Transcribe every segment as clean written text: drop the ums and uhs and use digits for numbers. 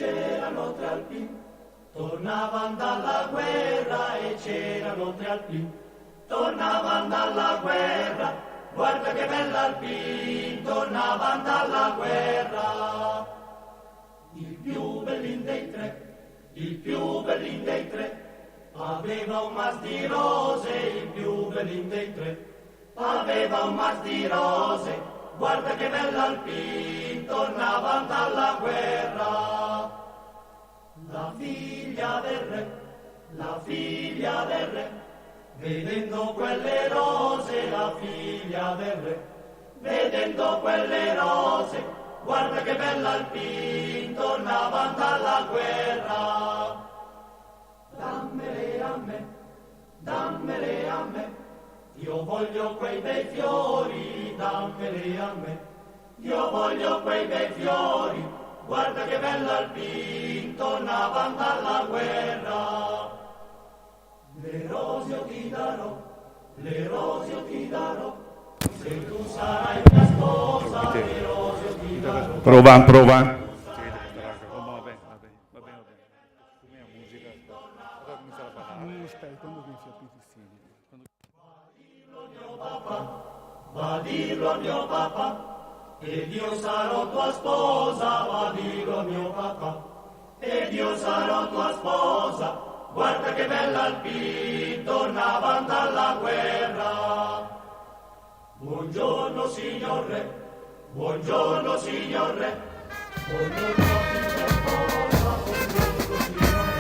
c'erano tre alpini, tornavano dalla guerra e c'erano tre alpini, tornavano dalla guerra, guarda che bella alpini, tornavano dalla guerra. Il più bellin dei tre, il più bellin dei tre, aveva un mas di rose, il più bellin dei tre, aveva un mas di rose, guarda che bella alpin, tornavano dalla guerra. La figlia del re, la figlia del re, vedendo quelle rose, la figlia del re, vedendo quelle rose, guarda che bella alpin, tornavano dalla guerra. Dammele a me, dammele a me, io voglio quei bei fiori, dammeli a me. Io voglio quei bei fiori, guarda che bella alpin, tornavano dalla guerra. Le rose io ti darò, le rose io ti darò, se tu sarai mia sposa, le rose io ti darò. Prova. Va a dirlo a mio papà, ed io sarò tua sposa, va a dirlo a mio papà, ed io sarò tua sposa, guarda che bella alpin, tornavano dalla guerra. Buongiorno signor re, buongiorno signor re, buongiorno signor sposa, buongiorno signor re.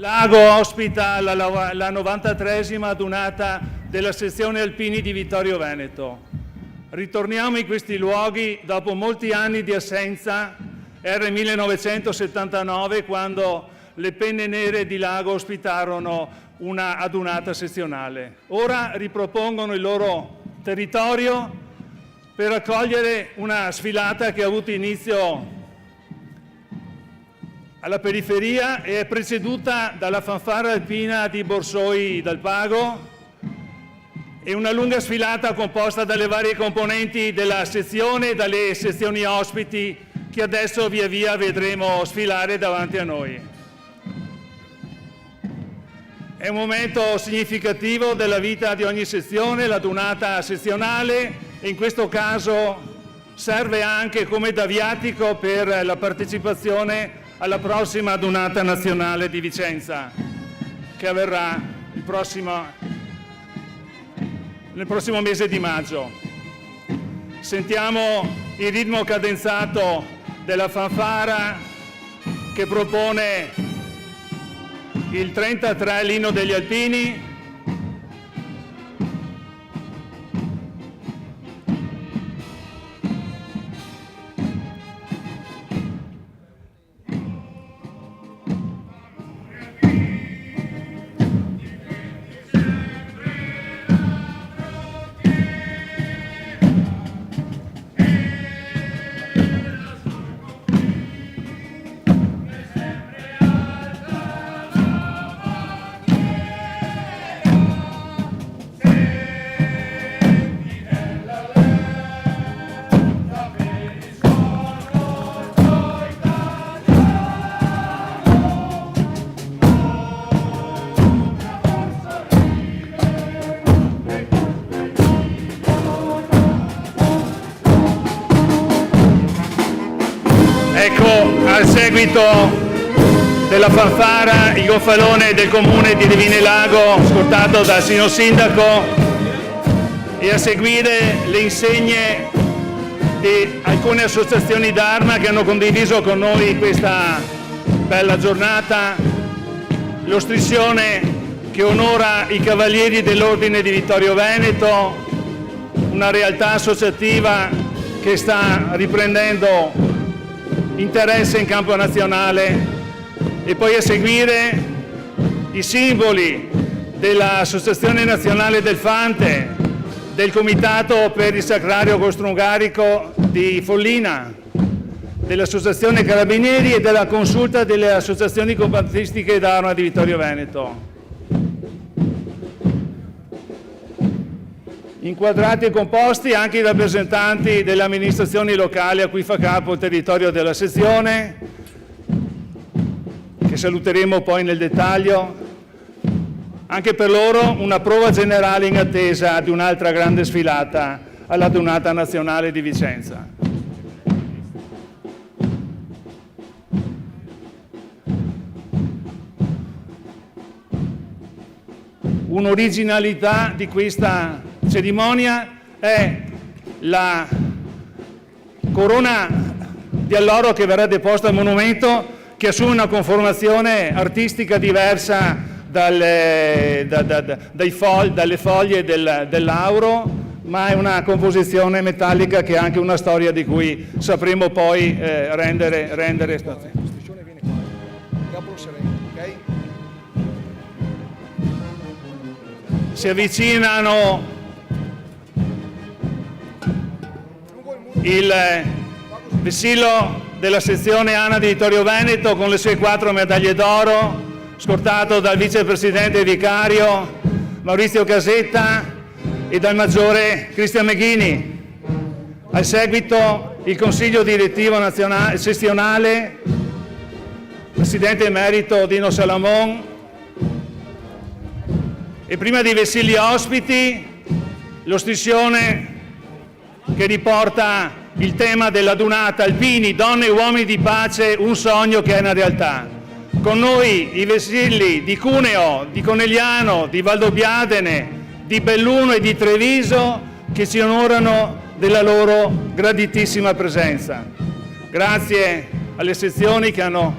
Lago ospita la 93esima adunata della sezione alpini di Vittorio Veneto. Ritorniamo in questi luoghi dopo molti anni di assenza. Era il 1979 quando le Penne Nere di Lago ospitarono una adunata sezionale. Ora ripropongono il loro territorio per accogliere una sfilata che ha avuto inizio alla periferia e è preceduta dalla fanfara alpina di Borsoi dal Pago e una lunga sfilata composta dalle varie componenti della sezione e dalle sezioni ospiti che adesso via via vedremo sfilare davanti a noi. È un momento significativo della vita di ogni sezione, la adunata sezionale, e in questo caso serve anche come da viatico per la partecipazione alla prossima adunata nazionale di Vicenza, che avverrà nel prossimo mese di maggio. Sentiamo il ritmo cadenzato della fanfara che propone il 33, l'inno degli Alpini. Ecco, al seguito della fanfara, il gonfalone del comune di Divine Lago, scortato dal signor sindaco, e a seguire le insegne di alcune associazioni d'Arma che hanno condiviso con noi questa bella giornata, lo striscione che onora i Cavalieri dell'Ordine di Vittorio Veneto, una realtà associativa che sta riprendendo interesse in campo nazionale, e poi a seguire i simboli dell'Associazione Nazionale del Fante, del Comitato per il Sacrario Austro-Ungarico di Follina, dell'Associazione Carabinieri e della Consulta delle Associazioni Combattistiche d'Arma di Vittorio Veneto. Inquadrati e composti anche i rappresentanti delle amministrazioni locali a cui fa capo il territorio della sezione, che saluteremo poi nel dettaglio. Anche per loro una prova generale in attesa di un'altra grande sfilata alla Adunata Nazionale di Vicenza. Un'originalità di questa cerimonia è la corona di alloro che verrà deposta al monumento, che assume una conformazione artistica diversa dalle foglie del lauro, ma è una composizione metallica che ha anche una storia di cui sapremo poi rendere spazio. Si avvicinano il vessillo della sezione ANA di Vittorio Veneto con le sue 4 medaglie d'oro, scortato dal vicepresidente vicario Maurizio Casetta e dal maggiore Cristian Meghini. Al seguito il consiglio direttivo nazionale, sezionale, presidente emerito Dino Salamon, e prima dei vessilli ospiti lo striscione che riporta il tema della Adunata Alpini, donne e uomini di pace, un sogno che è una realtà. Con noi i vessilli di Cuneo, di Conegliano, di Valdobbiadene, di Belluno e di Treviso, che ci onorano della loro graditissima presenza. Grazie alle sezioni che hanno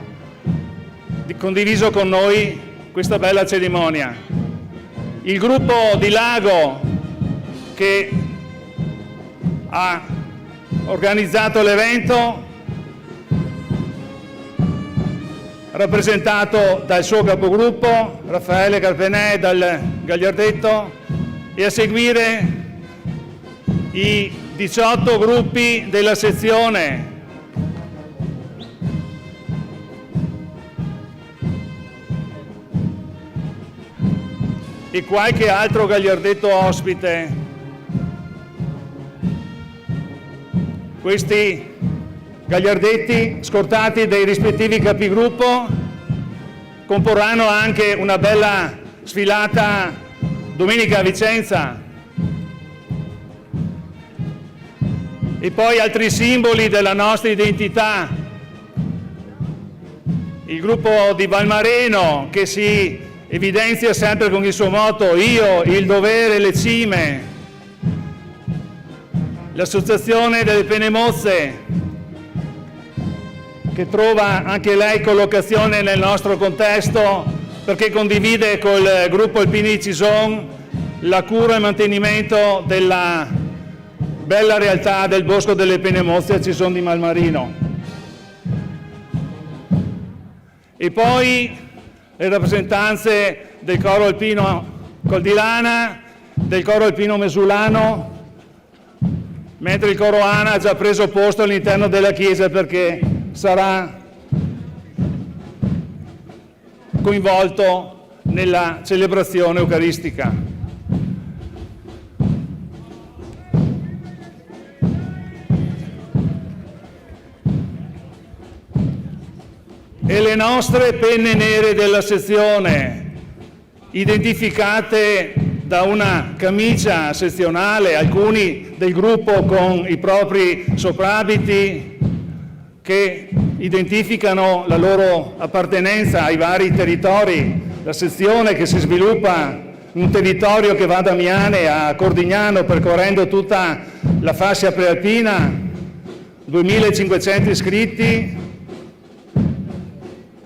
condiviso con noi questa bella cerimonia. Il gruppo di Lago che ha organizzato l'evento, rappresentato dal suo capogruppo Raffaele Carpenè dal Gagliardetto, e a seguire i 18 gruppi della sezione. e qualche altro gagliardetto ospite. Questi gagliardetti, scortati dai rispettivi capigruppo, comporranno anche una bella sfilata domenica a Vicenza. E poi altri simboli della nostra identità. Il gruppo di Valmareno, che si evidenzia sempre con il suo motto "Io, il dovere, le cime". L'Associazione delle Penemozze, che trova anche lei collocazione nel nostro contesto perché condivide col gruppo Alpini di Cison la cura e il mantenimento della bella realtà del Bosco delle Penemozze a Cison di Valmarino. E poi le rappresentanze del coro alpino Col di Lana, del coro alpino Mesulano, mentre il coro Ana ha già preso posto all'interno della chiesa perché sarà coinvolto nella celebrazione eucaristica. E le nostre penne nere della sezione, identificate da una camicia sezionale, alcuni del gruppo con i propri soprabiti che identificano la loro appartenenza ai vari territori, la sezione che si sviluppa in un territorio che va da Miane a Cordignano percorrendo tutta la fascia prealpina, 2500 iscritti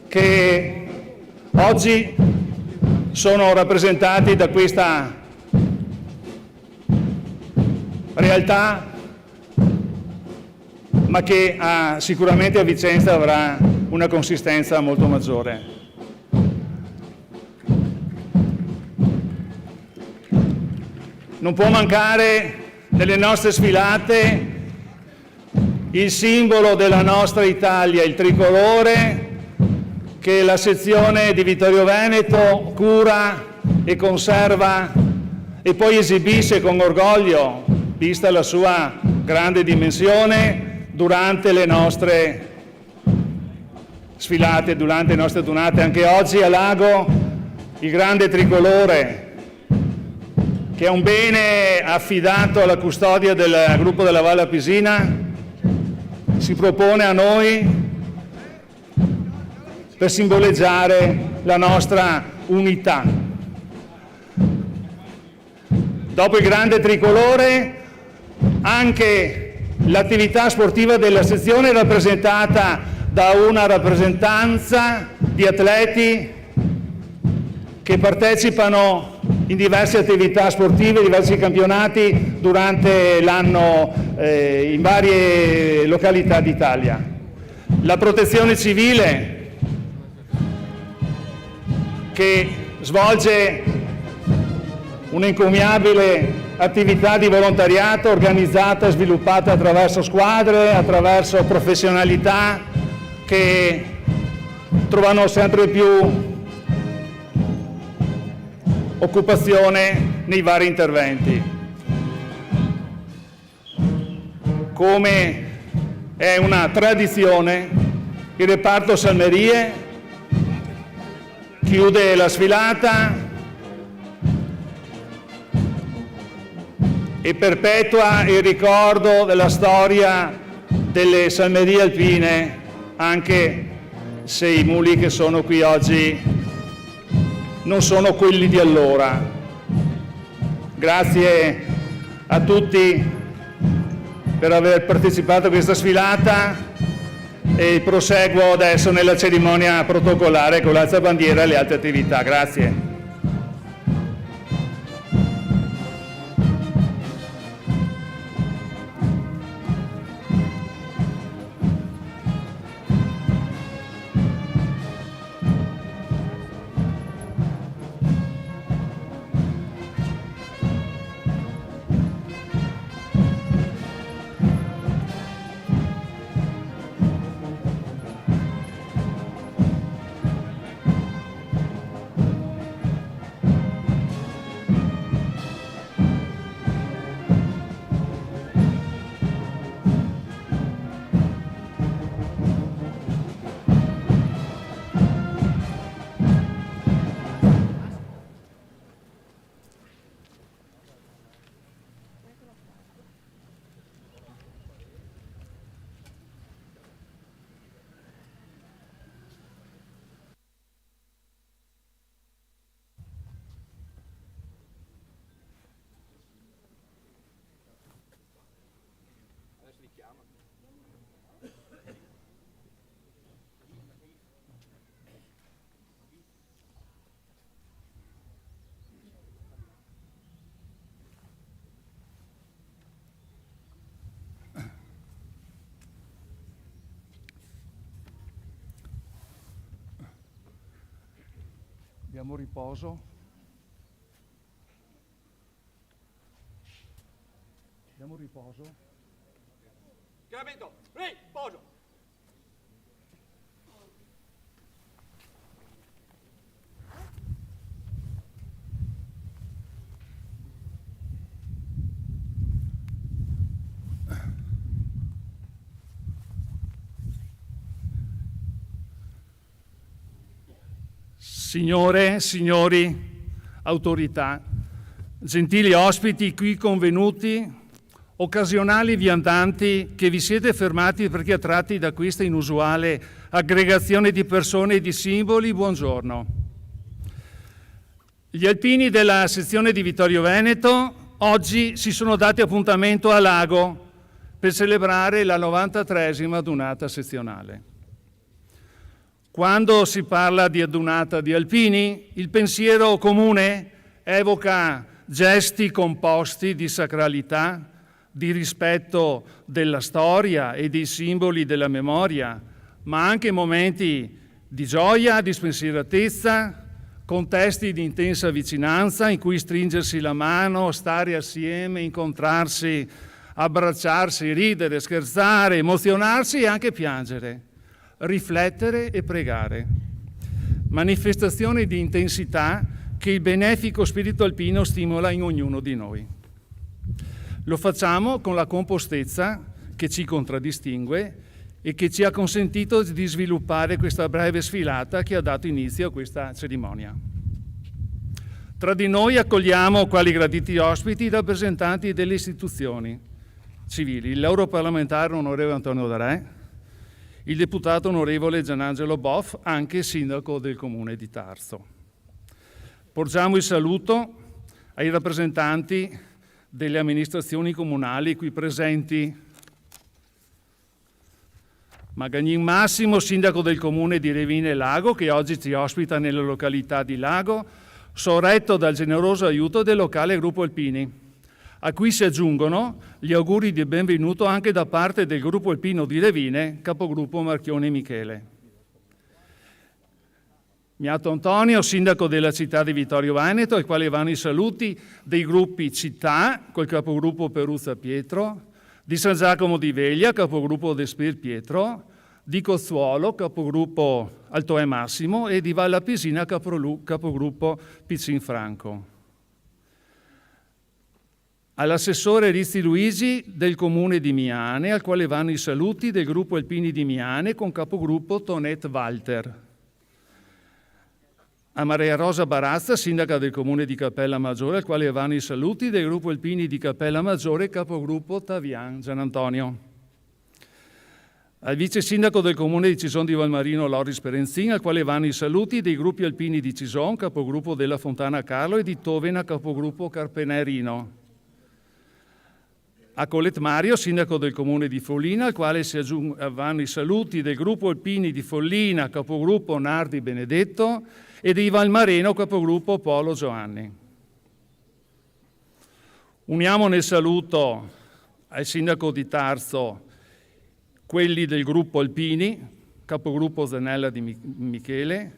che oggi sono rappresentati da questa realtà, ma che sicuramente a Vicenza avrà una consistenza molto maggiore. Non può mancare nelle nostre sfilate il simbolo della nostra Italia, il tricolore, che la sezione di Vittorio Veneto cura e conserva e poi esibisce con orgoglio, vista la sua grande dimensione, durante le nostre sfilate, durante le nostre donate. Anche oggi a Lago il grande tricolore, che è un bene affidato alla custodia del gruppo della Valle Apisina, si propone a noi per simboleggiare la nostra unità. Dopo il grande tricolore, anche l'attività sportiva della sezione è rappresentata da una rappresentanza di atleti che partecipano in diverse attività sportive, diversi campionati durante l'anno in varie località d'Italia. La protezione civile, che svolge un'encomiabile attività di volontariato organizzata e sviluppata attraverso squadre, attraverso professionalità che trovano sempre più occupazione nei vari interventi. Come è una tradizione, il reparto Salmerie chiude la sfilata e perpetua il ricordo della storia delle salmerie alpine, anche se i muli che sono qui oggi non sono quelli di allora. Grazie a tutti per aver partecipato a questa sfilata e proseguo adesso nella cerimonia protocollare con l'alzabandiera e le altre attività. Grazie. Diamo riposo. Diamo riposo. Capito? Riposo. Signore, signori, autorità, gentili ospiti qui convenuti, occasionali viandanti che vi siete fermati perché attratti da questa inusuale aggregazione di persone e di simboli, buongiorno. Gli alpini della sezione di Vittorio Veneto oggi si sono dati appuntamento a Lago per celebrare la 93esima adunata sezionale. Quando si parla di adunata di alpini, il pensiero comune evoca gesti composti di sacralità, di rispetto della storia e dei simboli della memoria, ma anche momenti di gioia, di spensieratezza, contesti di intensa vicinanza in cui stringersi la mano, stare assieme, incontrarsi, abbracciarsi, ridere, scherzare, emozionarsi e anche piangere, riflettere e pregare. Manifestazioni di intensità che il benefico spirito alpino stimola in ognuno di noi. Lo facciamo con la compostezza che ci contraddistingue e che ci ha consentito di sviluppare questa breve sfilata che ha dato inizio a questa cerimonia. Tra di noi accogliamo quali graditi ospiti i rappresentanti delle istituzioni civili, l'europarlamentare onorevole Antonio D'Arè, il deputato onorevole Gianangelo Boff, anche sindaco del comune di Tarso. Porgiamo il saluto ai rappresentanti delle amministrazioni comunali qui presenti. Magagnin Massimo, sindaco del comune di Revine Lago, che oggi ci ospita nella località di Lago, sorretto dal generoso aiuto del locale Gruppo Alpini, a cui si aggiungono gli auguri di benvenuto anche da parte del Gruppo Alpino di Revine, capogruppo Marchione Michele. Miato Antonio, sindaco della città di Vittorio Veneto, al quale vanno i saluti dei gruppi Città, col capogruppo Peruzza Pietro, di San Giacomo di Veglia, capogruppo Despir Pietro, di Cozzuolo, capogruppo Altoè Massimo, e di Valla Pisina, capogruppo Piccin Franco. All'assessore Rizzi Luigi del comune di Miane, al quale vanno i saluti del gruppo Alpini di Miane con capogruppo Tonet Walter. A Maria Rosa Barazza, sindaca del comune di Cappella Maggiore, al quale vanno i saluti del gruppo Alpini di Cappella Maggiore, capogruppo Tavian Gianantonio. Al vice sindaco del comune di Cison di Valmarino, Loris Perenzin, al quale vanno i saluti dei gruppi Alpini di Cison, capogruppo della Fontana Carlo, e di Tovena, capogruppo Carpenerino. A Colet Mario, sindaco del comune di Follina, al quale vanno i saluti del gruppo Alpini di Follina, capogruppo Nardi Benedetto, e di Valmareno, capogruppo Polo Giovanni. Uniamo nel saluto al sindaco di Tarso quelli del gruppo Alpini, capogruppo Zanella di Michele,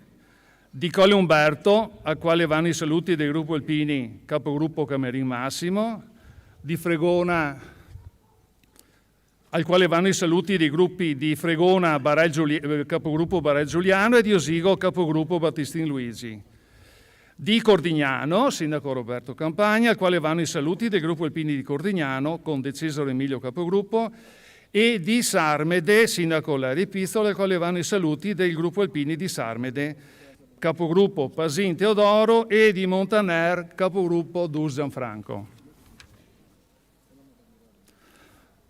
di Colle Umberto, al quale vanno i saluti del gruppo Alpini, capogruppo Camerin Massimo, di Fregona, al quale vanno i saluti dei gruppi di Fregona, capogruppo Barel Giuliano, e di Osigo, capogruppo Battistin Luigi. Di Cordignano, sindaco Roberto Campagna, al quale vanno i saluti del gruppo Alpini di Cordignano, con De Cesare Emilio capogruppo, e di Sarmede, sindaco Larry Pizzola, al quale vanno i saluti del gruppo Alpini di Sarmede, capogruppo Pasin Teodoro, e di Montaner, capogruppo Dus Gianfranco.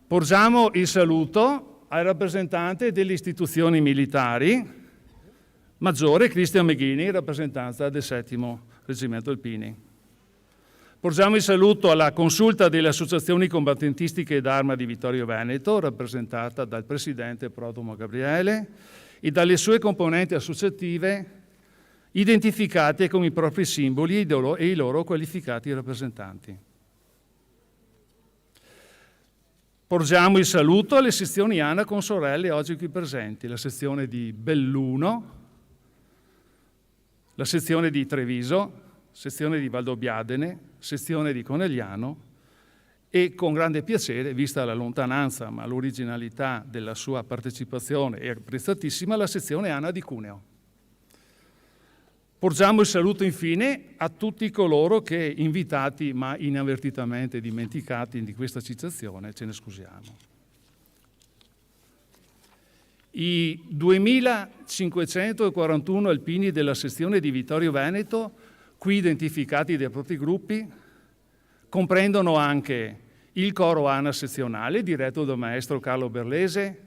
Porgiamo il saluto al rappresentante delle istituzioni militari, maggiore Cristian Meghini, in rappresentanza del 7° Reggimento Alpini. Porgiamo il saluto alla consulta delle associazioni combattentistiche d'arma di Vittorio Veneto, rappresentata dal presidente Protomo Gabriele, e dalle sue componenti associative identificate con i propri simboli e i loro qualificati rappresentanti. Porgiamo il saluto alle sezioni ANA con sorelle oggi qui presenti, la sezione di Belluno, la sezione di Treviso, sezione di Valdobbiadene, sezione di Conegliano e con grande piacere, vista la lontananza ma l'originalità della sua partecipazione è apprezzatissima, la sezione ANA di Cuneo. Porgiamo il saluto infine a tutti coloro che, invitati ma inavvertitamente dimenticati di questa citazione, ce ne scusiamo. I 2541 alpini della sezione di Vittorio Veneto, qui identificati dai propri gruppi, comprendono anche il coro ANA sezionale diretto dal maestro Carlo Berlese,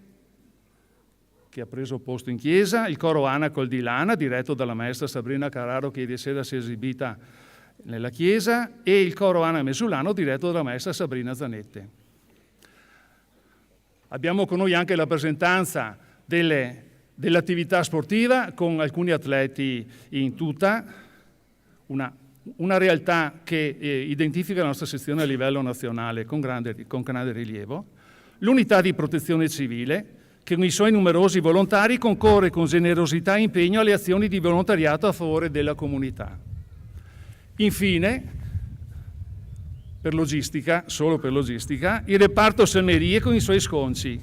che ha preso posto in chiesa, il coro ANA Col di Lana diretto dalla maestra Sabrina Carraro, che ieri sera si è esibita nella chiesa, e il coro ANA Mesulano diretto dalla maestra Sabrina Zanette. Abbiamo con noi anche la rappresentanza dell'attività sportiva con alcuni atleti in tuta, una realtà che identifica la nostra sezione a livello nazionale con grande rilievo, l'unità di protezione civile che con i suoi numerosi volontari concorre con generosità e impegno alle azioni di volontariato a favore della comunità. Infine, per logistica, solo per logistica, il reparto Selmerie con i suoi sconci.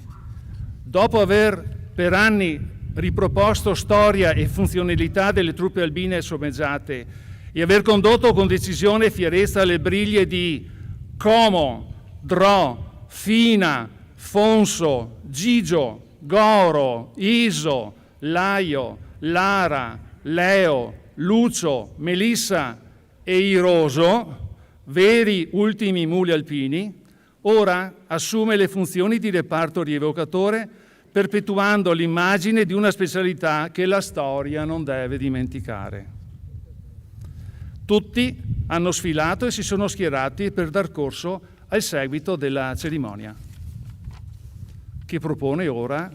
Dopo aver per anni riproposto storia e funzionalità delle truppe albine sommeggiate e aver condotto con decisione e fierezza le briglie di Como, Dro, Fina, Fonso, Gigio, Goro, Iso, Laio, Lara, Leo, Lucio, Melissa e Iroso, veri ultimi muli alpini, ora assume le funzioni di reparto rievocatore, perpetuando l'immagine di una specialità che la storia non deve dimenticare. Tutti hanno sfilato e si sono schierati per dar corso al seguito della cerimonia, che propone ora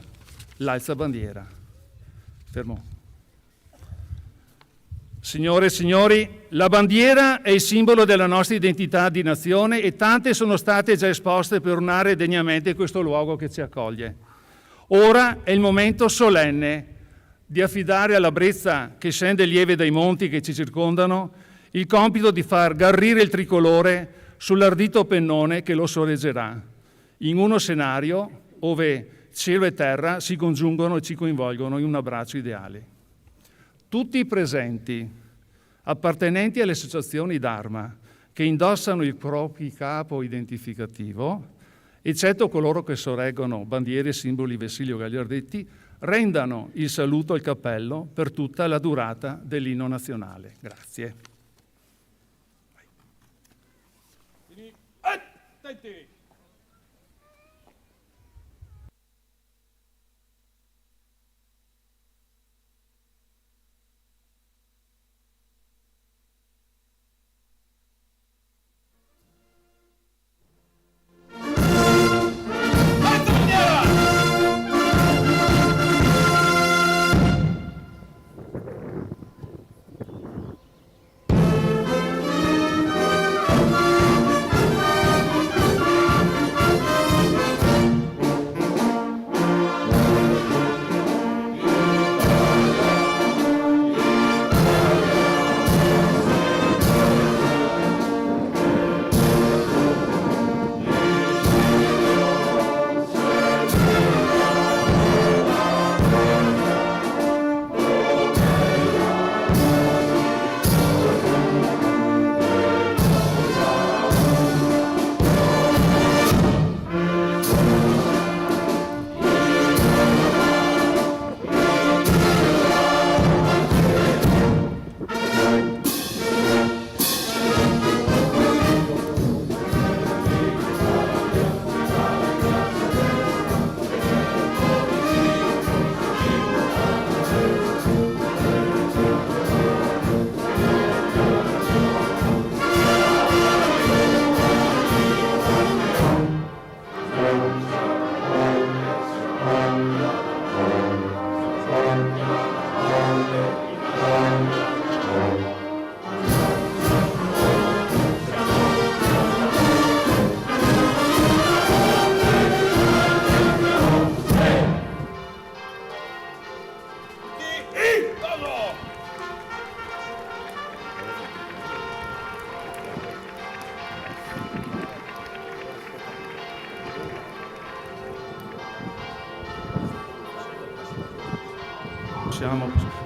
l'alzabandiera. Fermo. Signore e signori, la bandiera è il simbolo della nostra identità di nazione e tante sono state già esposte per onorare degnamente questo luogo che ci accoglie. Ora è il momento solenne di affidare alla brezza che scende lieve dai monti che ci circondano il compito di far garrire il tricolore sull'ardito pennone che lo sorreggerà, in uno scenario ove cielo e terra si congiungono e ci coinvolgono in un abbraccio ideale. Tutti i presenti, appartenenti alle associazioni Dharma, che indossano il proprio capo identificativo, eccetto coloro che sorreggono bandiere, simboli, vessilli o gagliardetti, rendano il saluto al cappello per tutta la durata dell'inno nazionale. Grazie. Attenti!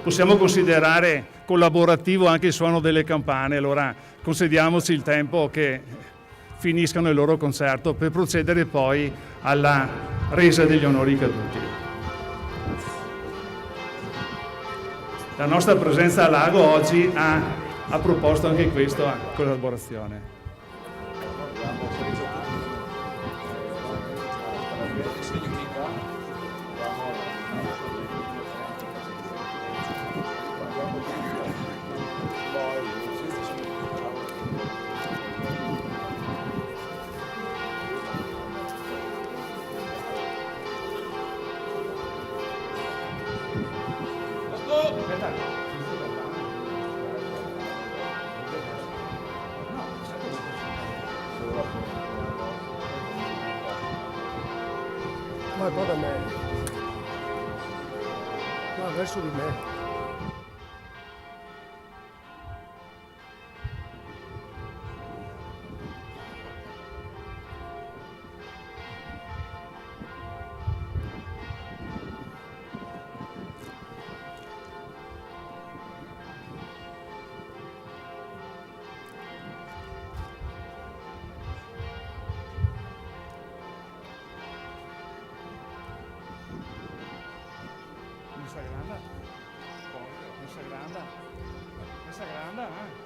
possiamo considerare collaborativo anche il suono delle campane, allora concediamoci il tempo che finiscano il loro concerto per procedere poi alla resa degli onori caduti. La nostra presenza a Lago oggi ha proposto anche questa collaborazione. Vai un po' da me. Va verso di me. Questa grande,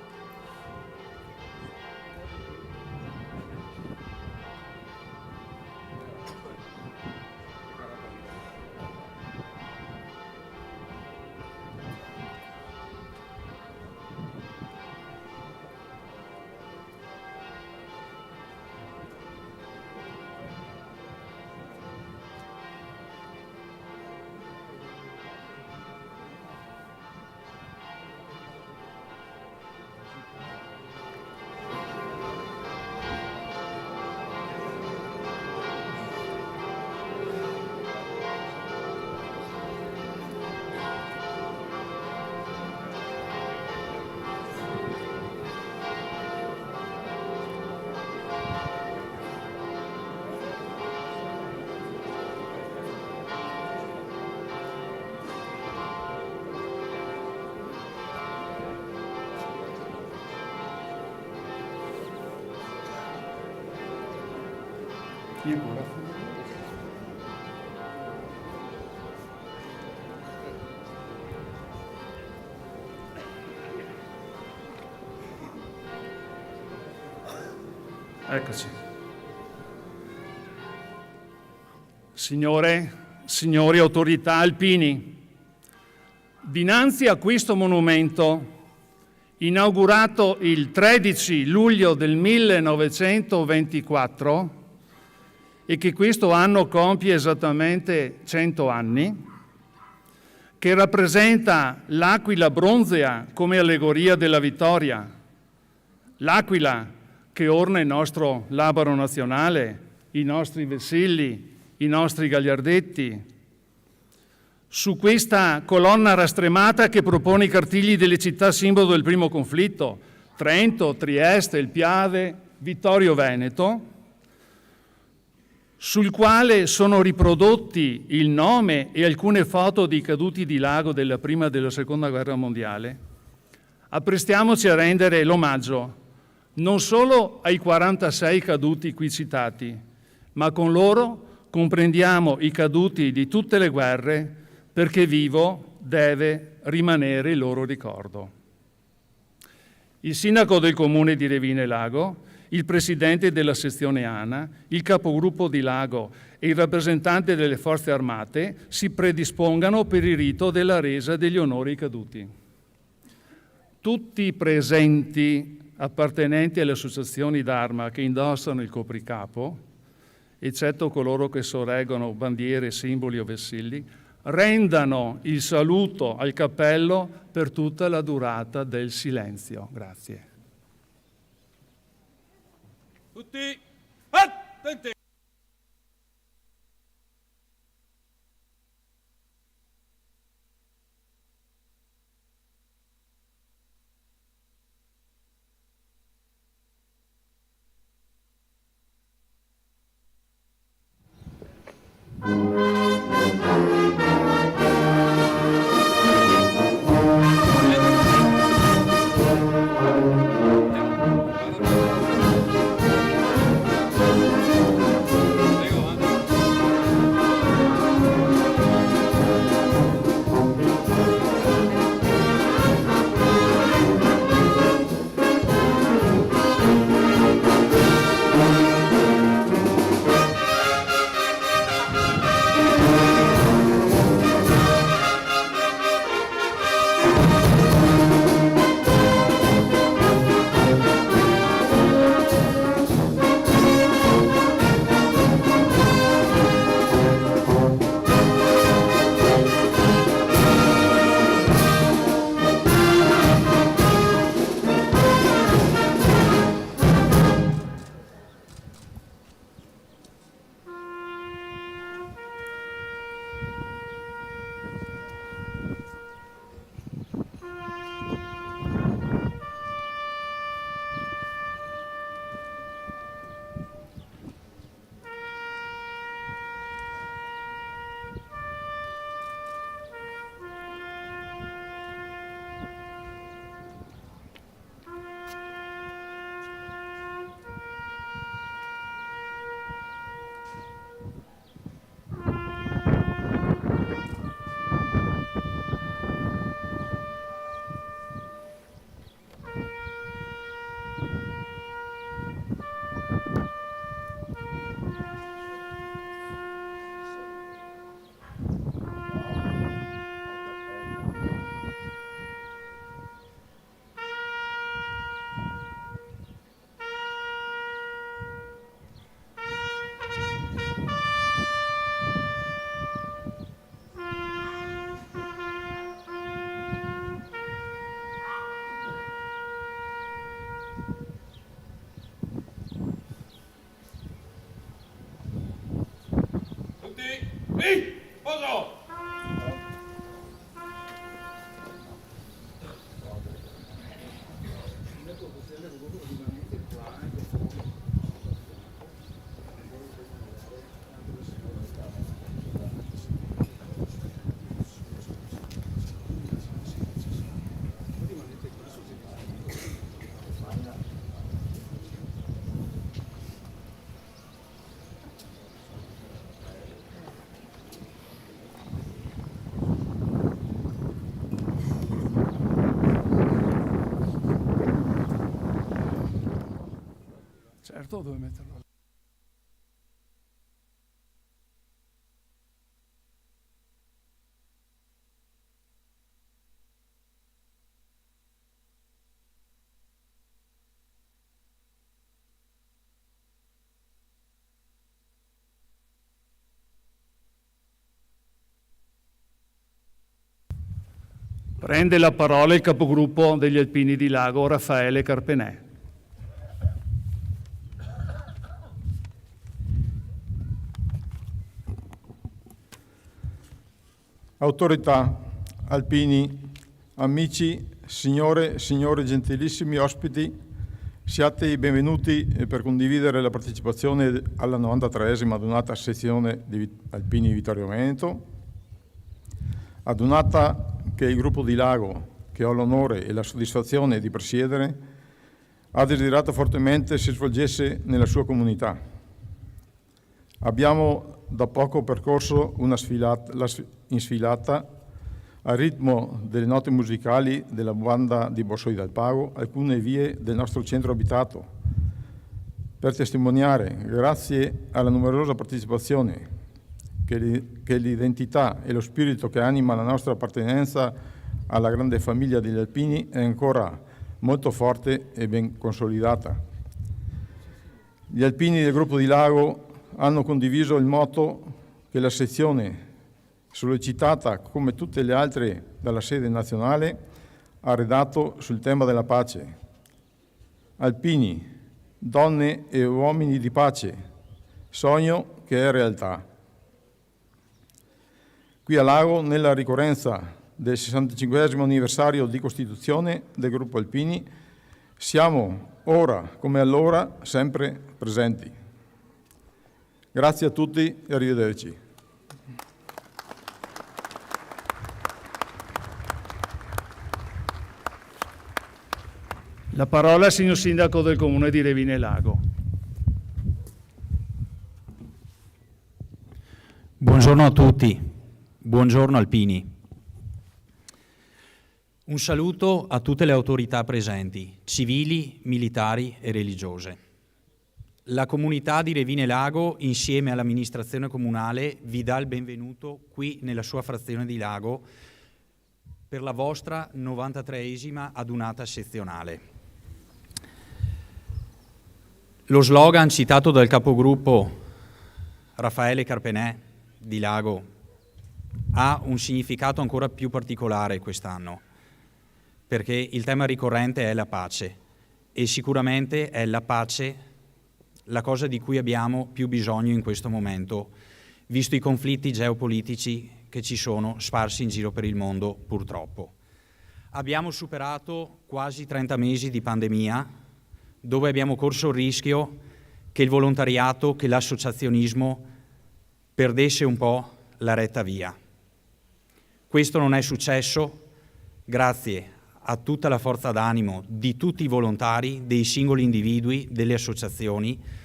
Eccoci. Signori autorità alpini, dinanzi a questo monumento, inaugurato il 13 luglio del 1924 e che questo anno compie esattamente 100 anni, che rappresenta l'aquila bronzea come allegoria della vittoria, l'aquila che orna il nostro labaro nazionale, i nostri vessilli, i nostri gagliardetti. Su questa colonna rastremata che propone i cartigli delle città simbolo del primo conflitto, Trento, Trieste, Il Piave, Vittorio Veneto, sul quale sono riprodotti il nome e alcune foto di caduti di Lago della Prima e della Seconda Guerra Mondiale, apprestiamoci a rendere l'omaggio non solo ai 46 caduti qui citati, ma con loro comprendiamo i caduti di tutte le guerre, perché vivo deve rimanere il loro ricordo. Il sindaco del comune di Revine Lago, il presidente della sezione ANA, il capogruppo di Lago e il rappresentante delle forze armate si predispongano per il rito della resa degli onori caduti. Tutti i presenti appartenenti alle associazioni d'arma che indossano il copricapo, eccetto coloro che sorreggono bandiere, simboli o vessilli, rendano il saluto al cappello per tutta la durata del silenzio. Grazie. Tutti attenti! Ehi, poso! Certo, dove metterlo? Prende la parola il capogruppo degli Alpini di Lago, Raffaele Carpenè. Autorità, alpini, amici, signore, signori, gentilissimi ospiti, siate i benvenuti per condividere la partecipazione alla 93esima adunata sezione di Alpini di Vittorio Veneto, adunata che il gruppo di Lago, che ho l'onore e la soddisfazione di presiedere, ha desiderato fortemente si svolgesse nella sua comunità. Abbiamo da poco percorso in sfilata al ritmo delle note musicali della banda di Bossoi del Pago alcune vie del nostro centro abitato per testimoniare, grazie alla numerosa partecipazione, che l'identità e lo spirito che anima la nostra appartenenza alla grande famiglia degli Alpini è ancora molto forte e ben consolidata. Gli Alpini del gruppo di Lago hanno condiviso il motto che la sezione, sollecitata come tutte le altre dalla sede nazionale, ha redatto sul tema della pace. Alpini, donne e uomini di pace, sogno che è realtà. Qui a Lago, nella ricorrenza del 65° anniversario di Costituzione del gruppo Alpini, siamo ora come allora sempre presenti. Grazie a tutti e arrivederci. La parola al signor Sindaco del Comune di Revine Lago. Buongiorno a tutti, buongiorno Alpini. Un saluto a tutte le autorità presenti, civili, militari e religiose. La comunità di Revine Lago, insieme all'amministrazione comunale, vi dà il benvenuto qui nella sua frazione di Lago per la vostra 93esima adunata sezionale. Lo slogan citato dal capogruppo Raffaele Carpenè di Lago ha un significato ancora più particolare quest'anno, perché il tema ricorrente è la pace e sicuramente è la pace la cosa di cui abbiamo più bisogno in questo momento, visto i conflitti geopolitici che ci sono sparsi in giro per il mondo, purtroppo. Abbiamo superato quasi 30 mesi di pandemia, dove abbiamo corso il rischio che il volontariato, che l'associazionismo perdesse un po' la retta via. Questo non è successo grazie a tutta la forza d'animo di tutti i volontari, dei singoli individui, delle associazioni,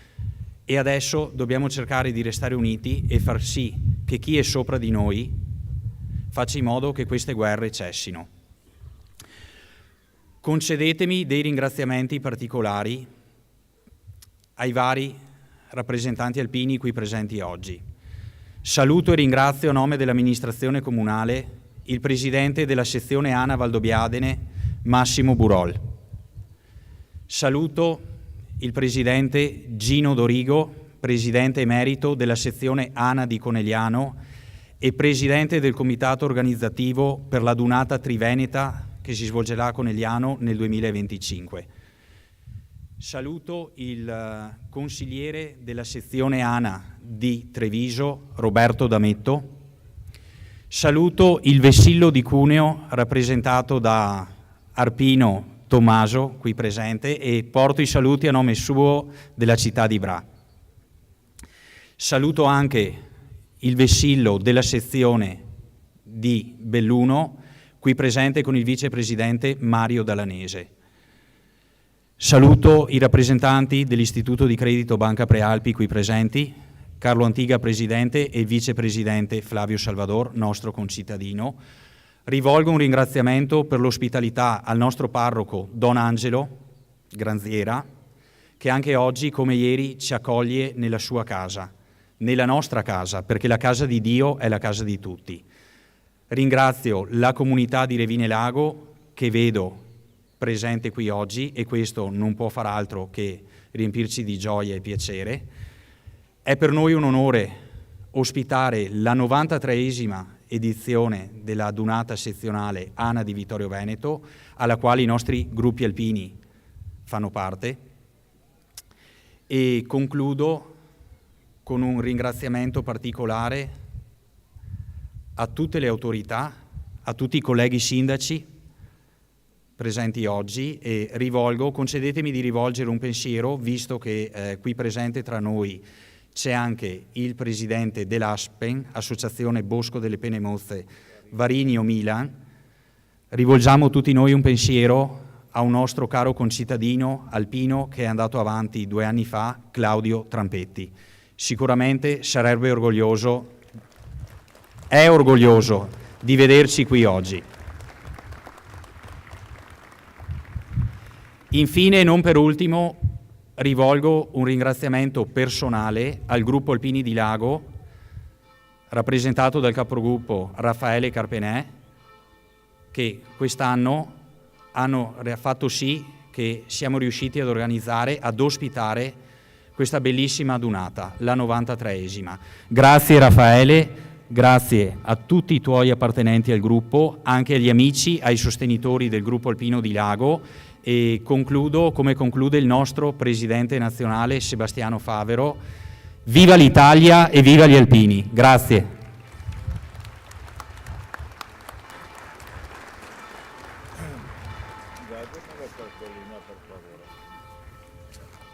e adesso dobbiamo cercare di restare uniti e far sì che chi è sopra di noi faccia in modo che queste guerre cessino. Concedetemi dei ringraziamenti particolari ai vari rappresentanti alpini qui presenti oggi. Saluto e ringrazio a nome dell'amministrazione comunale il presidente della sezione ANA Valdobbiadene, Massimo Burol. Saluto il presidente Gino Dorigo, presidente emerito della sezione ANA di Conegliano e presidente del comitato organizzativo per la Dunata Triveneta che si svolgerà a Conegliano nel 2025. Saluto il consigliere della sezione ANA di Treviso, Roberto D'Ametto. Saluto il Vessillo di Cuneo, rappresentato da Arpino Tommaso, qui presente, e porto i saluti a nome suo della città di Bra. Saluto anche il Vessillo della sezione di Belluno, qui presente con il vicepresidente Mario Dalanese. Saluto i rappresentanti dell'Istituto di Credito Banca Prealpi qui presenti, Carlo Antiga presidente e vicepresidente Flavio Salvador, nostro concittadino. Rivolgo un ringraziamento per l'ospitalità al nostro parroco Don Angelo Granziera, che anche oggi come ieri ci accoglie nella sua casa, nella nostra casa, perché la casa di Dio è la casa di tutti. Ringrazio la comunità di Revine Lago che vedo presente qui oggi, e questo non può far altro che riempirci di gioia e piacere. È per noi un onore ospitare la 93esima edizione della adunata sezionale ANA di Vittorio Veneto, alla quale i nostri gruppi alpini fanno parte, e concludo con un ringraziamento particolare a tutte le autorità, a tutti i colleghi sindaci presenti oggi, e concedetemi di rivolgere un pensiero, visto che qui presente tra noi c'è anche il presidente dell'ASPEN, Associazione Bosco delle Pene Mozze, Varinio Milan. Rivolgiamo tutti noi un pensiero a un nostro caro concittadino alpino che è andato avanti 2 anni fa, Claudio Trampetti. Sicuramente è orgoglioso di vederci qui oggi. Infine, non per ultimo, rivolgo un ringraziamento personale al gruppo Alpini di Lago, rappresentato dal capogruppo Raffaele Carpenè, che quest'anno hanno fatto sì che siamo riusciti ad ospitare questa bellissima adunata, la 93esima. Grazie Raffaele, grazie a tutti i tuoi appartenenti al gruppo, anche agli amici, ai sostenitori del gruppo Alpino di Lago, e concludo come conclude il nostro presidente nazionale Sebastiano Favero: viva l'Italia e viva gli alpini. Grazie.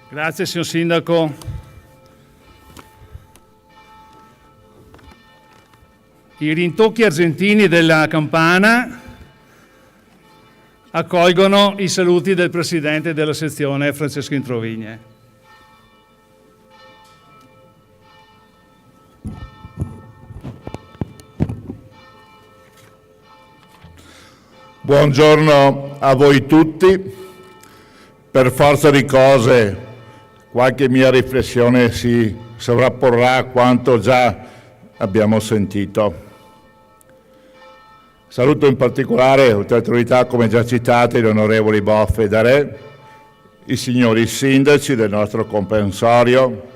Grazie signor Sindaco. I rintocchi argentini della campana accolgono i saluti del Presidente della sezione Francesco Introvigne. Buongiorno a voi tutti. Per forza di cose, qualche mia riflessione si sovrapporrà a quanto già abbiamo sentito. Saluto in particolare le autorità, come già citate, gli onorevoli Boff e Darè, i signori sindaci del nostro comprensorio,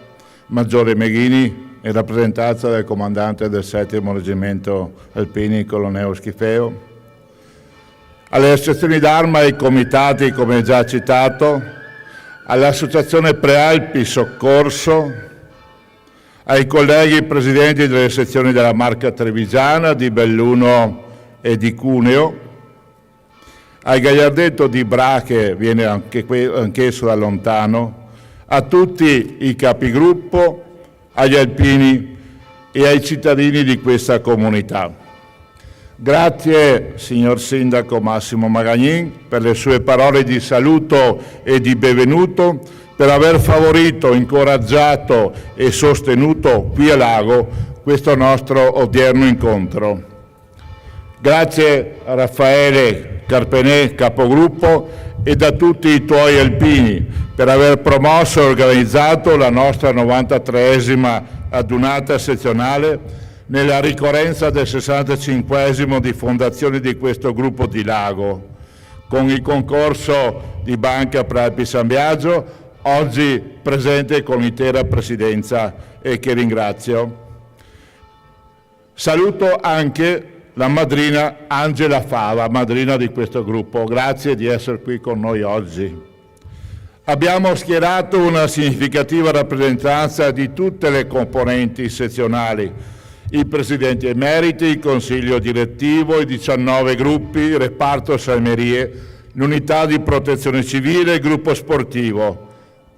Maggiore Meghini, in rappresentanza del comandante del 7° Reggimento Alpini, colonnello Schifeo, alle associazioni d'arma e ai comitati, come già citato, all'Associazione Prealpi Soccorso, ai colleghi presidenti delle sezioni della Marca Trevigiana, di Belluno e di Cuneo, al Gagliardetto di Bra, che viene anch'esso da lontano, a tutti i capigruppo, agli alpini e ai cittadini di questa comunità. Grazie, signor Sindaco Massimo Magagnin, per le sue parole di saluto e di benvenuto, per aver favorito, incoraggiato e sostenuto qui a Lago questo nostro odierno incontro. Grazie a Raffaele Carpenè, capogruppo, e a tutti i tuoi alpini per aver promosso e organizzato la nostra 93esima adunata sezionale nella ricorrenza del 65esimo di fondazione di questo gruppo di Lago, con il concorso di Banca Prealpi San Biagio, oggi presente con l'intera presidenza e che ringrazio. Saluto anche la madrina Angela Fava, madrina di questo gruppo. Grazie di essere qui con noi oggi. Abbiamo schierato una significativa rappresentanza di tutte le componenti sezionali, i presidenti emeriti, il consiglio direttivo, i 19 gruppi, il reparto salmerie, l'unità di protezione civile e il gruppo sportivo,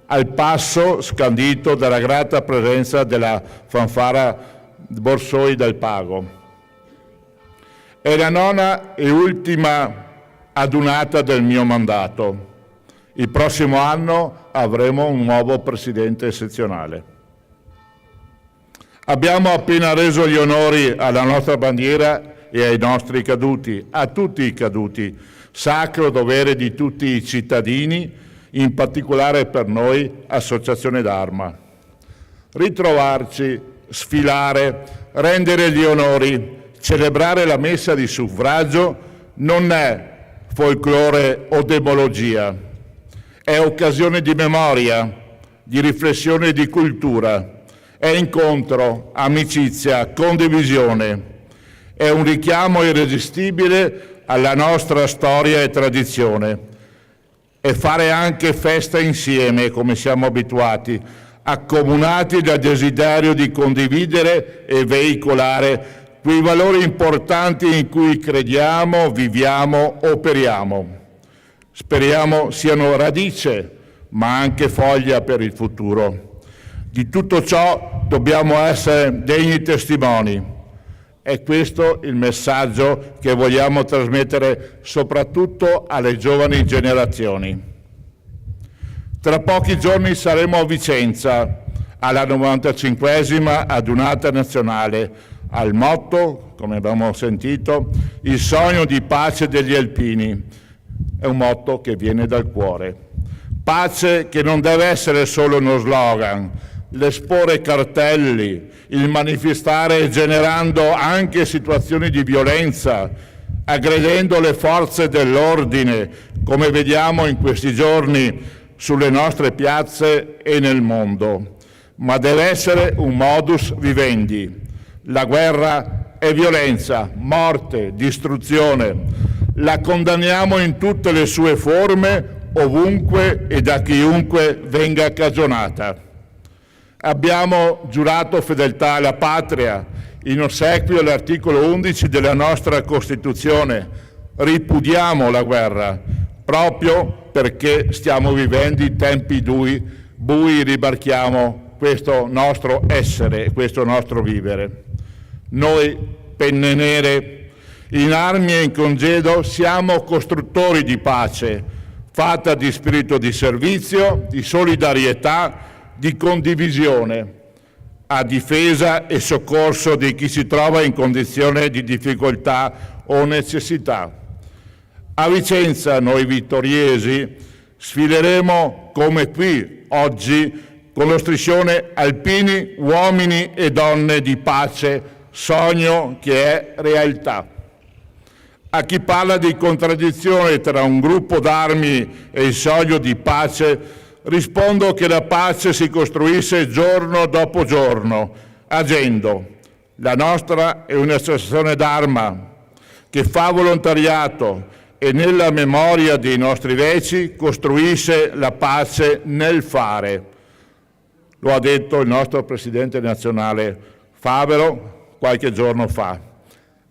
al passo scandito dalla grata presenza della fanfara Borsoi del Pago. È la nona e ultima adunata del mio mandato. Il prossimo anno avremo un nuovo presidente sezionale. Abbiamo appena reso gli onori alla nostra bandiera e ai nostri caduti, a tutti i caduti, sacro dovere di tutti i cittadini, in particolare per noi Associazione d'Arma. Ritrovarci, sfilare, rendere gli onori, celebrare la messa di suffragio non è folklore o demologia. È occasione di memoria, di riflessione e di cultura. È incontro, amicizia, condivisione. È un richiamo irresistibile alla nostra storia e tradizione. È fare anche festa insieme, come siamo abituati, accomunati dal desiderio di condividere e veicolare quei valori importanti in cui crediamo, viviamo, operiamo. Speriamo siano radice, ma anche foglia per il futuro. Di tutto ciò dobbiamo essere degni testimoni. È questo il messaggio che vogliamo trasmettere soprattutto alle giovani generazioni. Tra pochi giorni saremo a Vicenza, alla 95esima adunata nazionale, al motto, come abbiamo sentito, il sogno di pace degli alpini. È un motto che viene dal cuore. Pace che non deve essere solo uno slogan, l'esporre cartelli, il manifestare generando anche situazioni di violenza, aggredendo le forze dell'ordine, come vediamo in questi giorni sulle nostre piazze e nel mondo. Ma deve essere un modus vivendi. La guerra è violenza, morte, distruzione. La condanniamo in tutte le sue forme, ovunque e da chiunque venga cagionata. Abbiamo giurato fedeltà alla patria, in ossequio all'articolo 11 della nostra Costituzione. Ripudiamo la guerra, proprio perché stiamo vivendo i tempi bui, rimarchiamo questo nostro essere, questo nostro vivere. Noi, penne nere, in armi e in congedo, siamo costruttori di pace, fatta di spirito di servizio, di solidarietà, di condivisione, a difesa e soccorso di chi si trova in condizione di difficoltà o necessità. A Vicenza, noi vittoriesi, sfileremo come qui, oggi, con lo striscione Alpini, uomini e donne di pace, sogno che è realtà. A chi parla di contraddizione tra un gruppo d'armi e il sogno di pace, rispondo che la pace si costruisce giorno dopo giorno, agendo. La nostra è un'associazione d'Arma che fa volontariato e nella memoria dei nostri veci costruisce la pace nel fare. Lo ha detto il nostro Presidente nazionale Favero qualche giorno fa.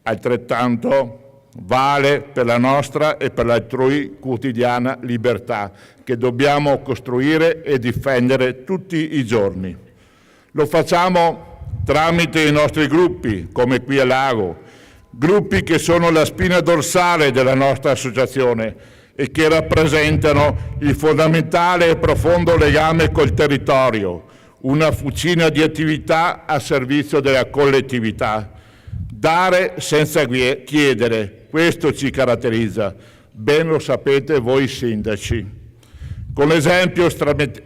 Altrettanto vale per la nostra e per l'altrui quotidiana libertà che dobbiamo costruire e difendere tutti i giorni. Lo facciamo tramite i nostri gruppi, come qui a Lago, gruppi che sono la spina dorsale della nostra associazione e che rappresentano il fondamentale e profondo legame col territorio, una fucina di attività a servizio della collettività. Dare senza chiedere, questo ci caratterizza, ben lo sapete voi sindaci. Con l'esempio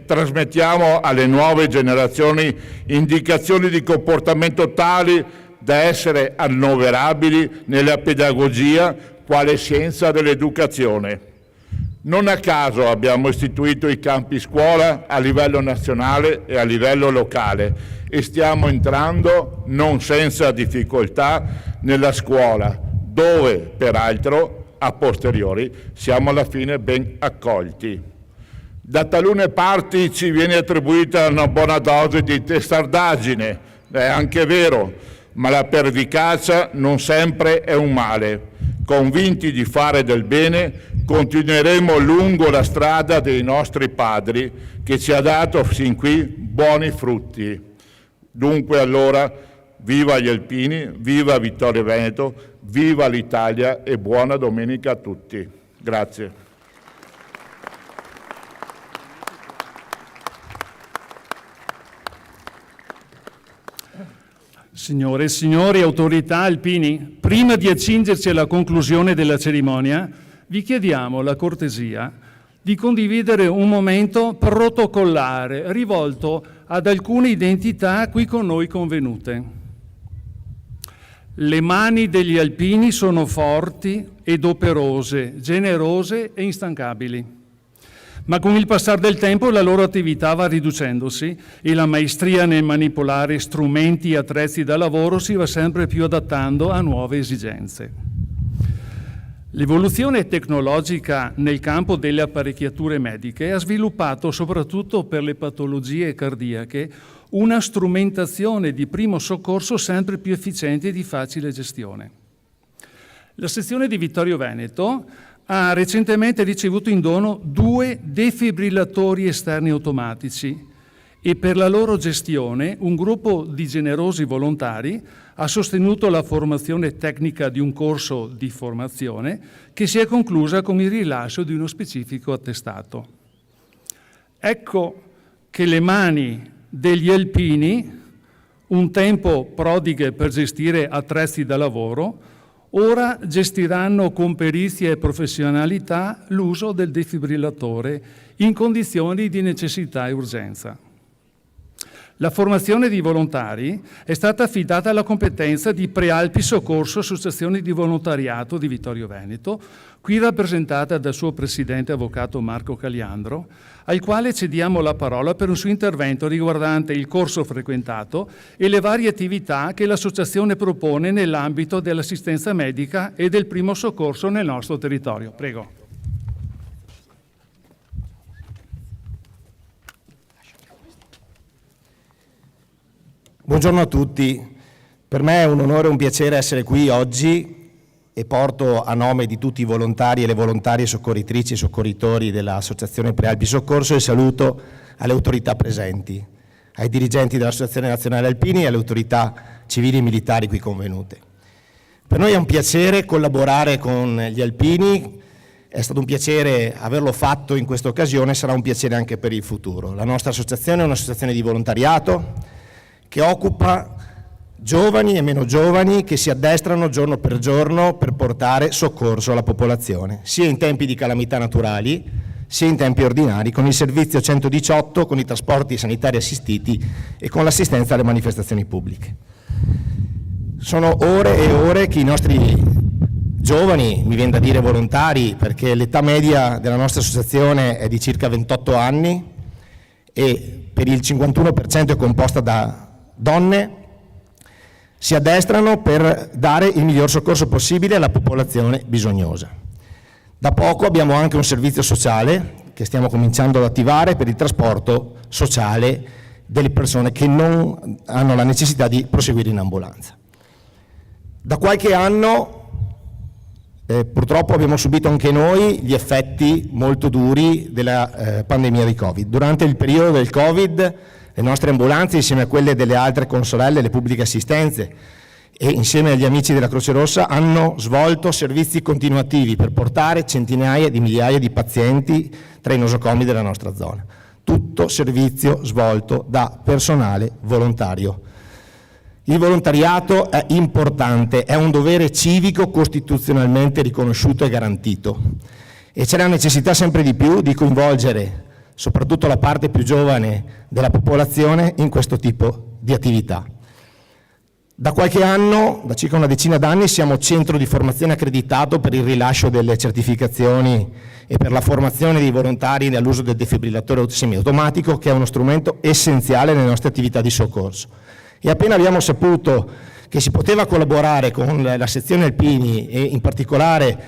trasmettiamo alle nuove generazioni indicazioni di comportamento tali da essere annoverabili nella pedagogia quale scienza dell'educazione. Non a caso abbiamo istituito i campi scuola a livello nazionale e a livello locale e stiamo entrando, non senza difficoltà, nella scuola, dove, peraltro, a posteriori, siamo alla fine ben accolti. Da talune parti ci viene attribuita una buona dose di testardaggine, è anche vero, ma la pervicacia non sempre è un male. Convinti di fare del bene, continueremo lungo la strada dei nostri padri che ci ha dato fin qui buoni frutti. Dunque allora, viva gli alpini, viva Vittorio Veneto, viva l'Italia e buona domenica a tutti. Grazie. Signore e signori, autorità alpini, prima di accingerci alla conclusione della cerimonia, vi chiediamo la cortesia di condividere un momento protocollare rivolto ad alcune identità qui con noi convenute. Le mani degli alpini sono forti ed operose, generose e instancabili. Ma con il passare del tempo la loro attività va riducendosi e la maestria nel manipolare strumenti e attrezzi da lavoro si va sempre più adattando a nuove esigenze. L'evoluzione tecnologica nel campo delle apparecchiature mediche ha sviluppato, soprattutto per le patologie cardiache, una strumentazione di primo soccorso sempre più efficiente e di facile gestione. La sezione di Vittorio Veneto ha recentemente ricevuto in dono 2 defibrillatori esterni automatici e per la loro gestione un gruppo di generosi volontari ha sostenuto la formazione tecnica di un corso di formazione che si è conclusa con il rilascio di uno specifico attestato. Ecco che le mani degli alpini, un tempo prodighe per gestire attrezzi da lavoro, ora gestiranno con perizia e professionalità l'uso del defibrillatore in condizioni di necessità e urgenza. La formazione di volontari è stata affidata alla competenza di Prealpi Soccorso, associazione di volontariato di Vittorio Veneto, qui rappresentata dal suo presidente avvocato Marco Caliandro, al quale cediamo la parola per un suo intervento riguardante il corso frequentato e le varie attività che l'associazione propone nell'ambito dell'assistenza medica e del primo soccorso nel nostro territorio. Prego. Buongiorno a tutti, per me è un onore e un piacere essere qui oggi e porto a nome di tutti i volontari e le volontarie soccorritrici e soccorritori dell'Associazione Prealpi Soccorso il saluto alle autorità presenti, ai dirigenti dell'Associazione Nazionale Alpini e alle autorità civili e militari qui convenute. Per noi è un piacere collaborare con gli alpini, è stato un piacere averlo fatto in questa occasione, sarà un piacere anche per il futuro. La nostra associazione è un'associazione di volontariato che occupa giovani e meno giovani che si addestrano giorno per giorno per portare soccorso alla popolazione, sia in tempi di calamità naturali, sia in tempi ordinari, con il servizio 118, con i trasporti sanitari assistiti e con l'assistenza alle manifestazioni pubbliche. Sono ore e ore che i nostri giovani, mi viene da dire volontari, perché l'età media della nostra associazione è di circa 28 anni e per il 51% è composta da donne, si addestrano per dare il miglior soccorso possibile alla popolazione bisognosa. Da poco abbiamo anche un servizio sociale che stiamo cominciando ad attivare per il trasporto sociale delle persone che non hanno la necessità di proseguire in ambulanza. Da qualche anno purtroppo abbiamo subito anche noi gli effetti molto duri della pandemia di Covid. Durante il periodo del Covid le nostre ambulanze, insieme a quelle delle altre consorelle, le pubbliche assistenze e insieme agli amici della Croce Rossa, hanno svolto servizi continuativi per portare centinaia di migliaia di pazienti tra i nosocomi della nostra zona. Tutto servizio svolto da personale volontario. Il volontariato è importante, è un dovere civico costituzionalmente riconosciuto e garantito e c'è la necessità sempre di più di coinvolgere soprattutto la parte più giovane della popolazione in questo tipo di attività. Da qualche anno, da circa una decina d'anni, siamo centro di formazione accreditato per il rilascio delle certificazioni e per la formazione dei volontari nell'uso del defibrillatore semiautomatico, che è uno strumento essenziale nelle nostre attività di soccorso. E appena abbiamo saputo che si poteva collaborare con la sezione alpini e in particolare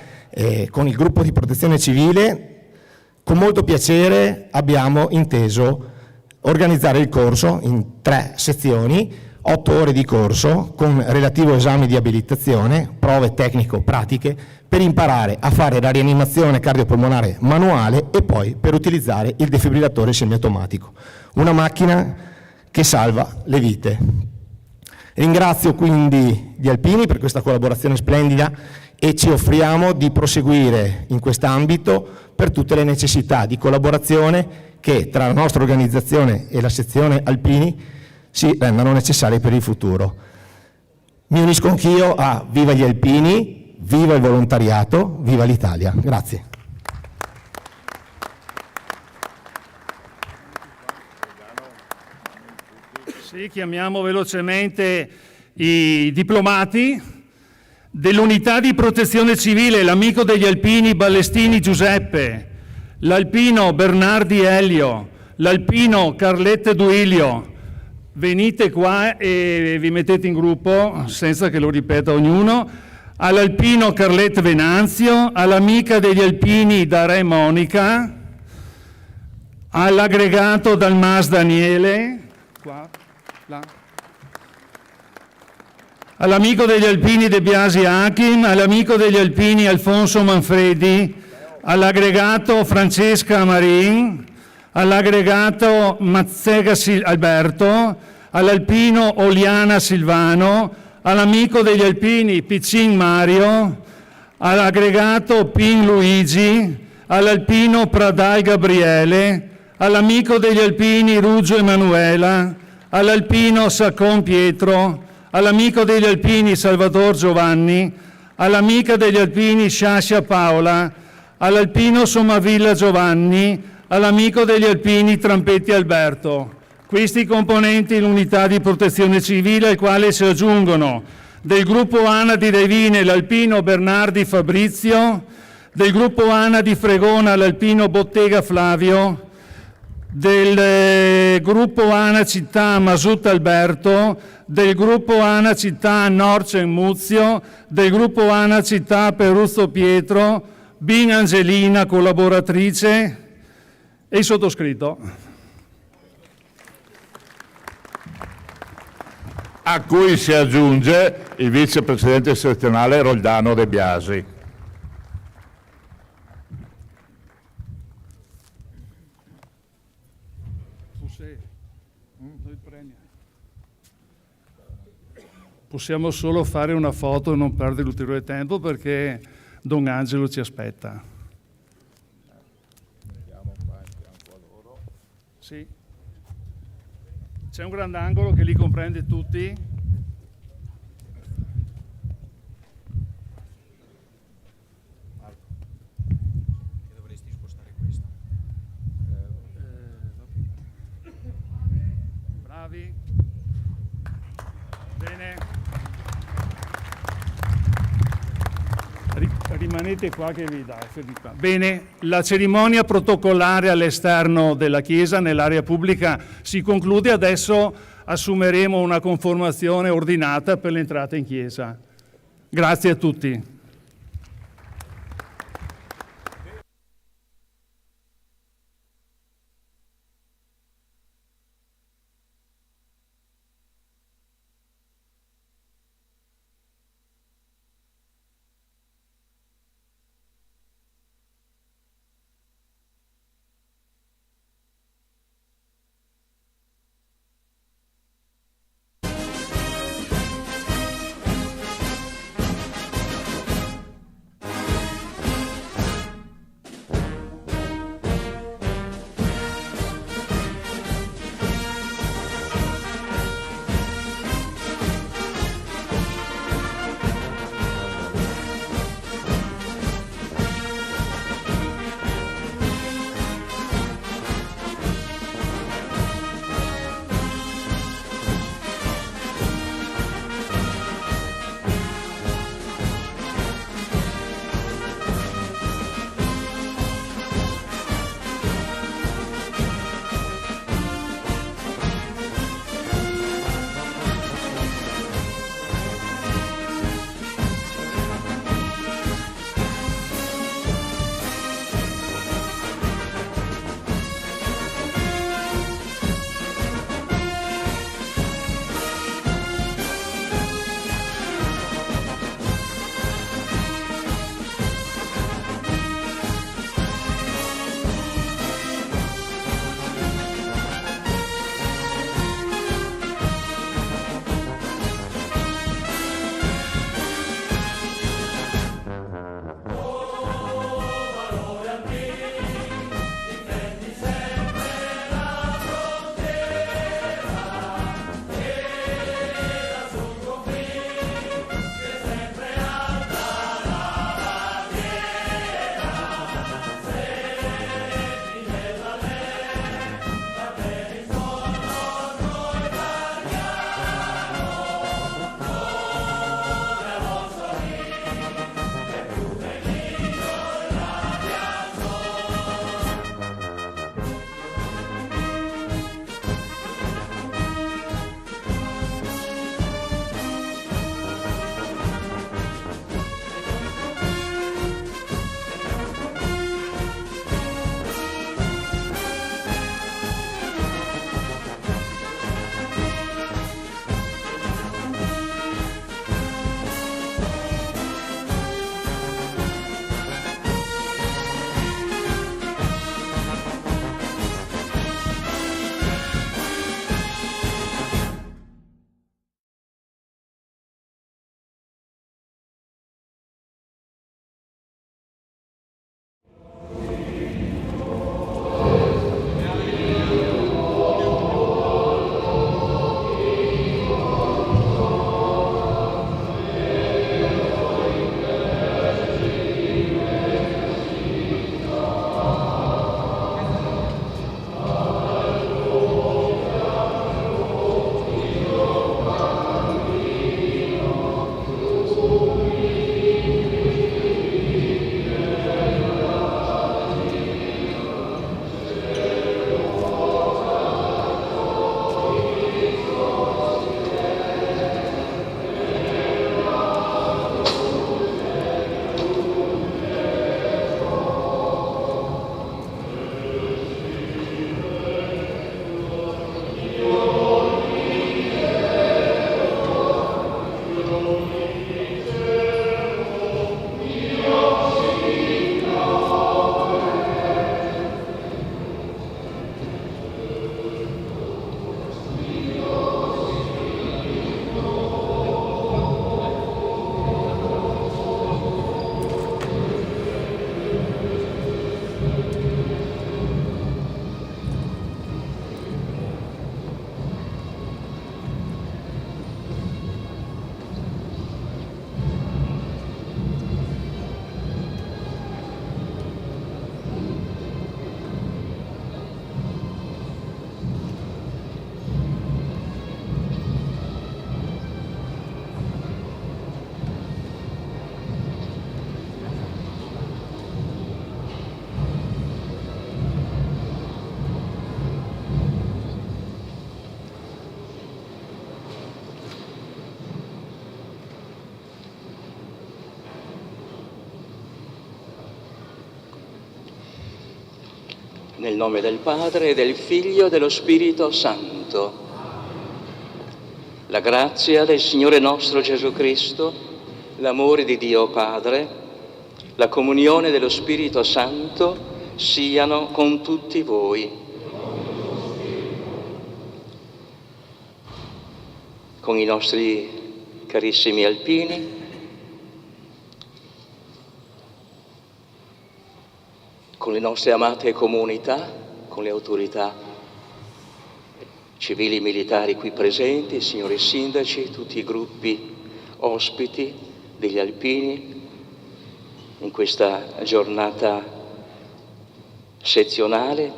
con il gruppo di protezione civile, Con molto piacere abbiamo inteso organizzare il corso in 3 sezioni, 8 ore di corso con relativo esame di abilitazione, prove tecnico-pratiche per imparare a fare la rianimazione cardiopolmonare manuale e poi per utilizzare il defibrillatore semiautomatico, una macchina che salva le vite. Ringrazio quindi gli alpini per questa collaborazione splendida e ci offriamo di proseguire in quest'ambito per tutte le necessità di collaborazione che tra la nostra organizzazione e la sezione alpini si rendano necessarie per il futuro. Mi unisco anch'io a viva gli alpini, viva il volontariato, viva l'Italia. Grazie. Sì, chiamiamo velocemente i diplomati dell'unità di protezione civile, l'amico degli alpini Ballestini Giuseppe, l'alpino Bernardi Elio, l'alpino Carlette Duilio. Venite qua e vi mettete in gruppo senza che lo ripeta ognuno. All'alpino Carlette Venanzio, all'amica degli alpini Dare Monica, all'aggregato Dalmas Daniele, qua, là. All'amico degli alpini De Biasi Achim, all'amico degli alpini Alfonso Manfredi, all'aggregato Francesca Marin, all'aggregato Mazzega Alberto, all'alpino Oliana Silvano, all'amico degli alpini Piccin Mario, all'aggregato Pin Luigi, all'alpino Pradai Gabriele, all'amico degli alpini Ruggio Emanuela, all'alpino Saccon Pietro, all'amico degli alpini Salvador Giovanni, all'amica degli alpini Sciascia Paola, all'alpino Sommavilla Giovanni, all'amico degli alpini Trampetti Alberto. Questi componenti l'unità di protezione civile al quale si aggiungono del gruppo ANA di Devine l'alpino Bernardi Fabrizio, del gruppo ANA di Fregona l'alpino Bottega Flavio, del gruppo ANA Città Masut Alberto, del gruppo ANA Città Norcen Muzio, del gruppo ANA Città Peruzzo Pietro, Bin Angelina, collaboratrice, e il sottoscritto. A cui si aggiunge il vicepresidente sezionale Roldano De Biasi. Possiamo solo fare una foto e non perdere ulteriore tempo perché Don Angelo ci aspetta. Sì. C'è un grandangolo che li comprende tutti. Dovresti spostare questo. Bravi. Bene. Rimanete qua che vi dà. Bene, la cerimonia protocollare all'esterno della chiesa, nell'area pubblica, si conclude. Adesso assumeremo una conformazione ordinata per l'entrata in chiesa. Grazie a tutti. Nel nome del Padre, del Figlio e dello Spirito Santo. La grazia del Signore nostro Gesù Cristo, l'amore di Dio Padre, la comunione dello Spirito Santo siano con tutti voi. Con i nostri carissimi alpini, con le nostre amate comunità, con le autorità civili e militari qui presenti, signori sindaci, tutti i gruppi ospiti degli alpini, in questa giornata sezionale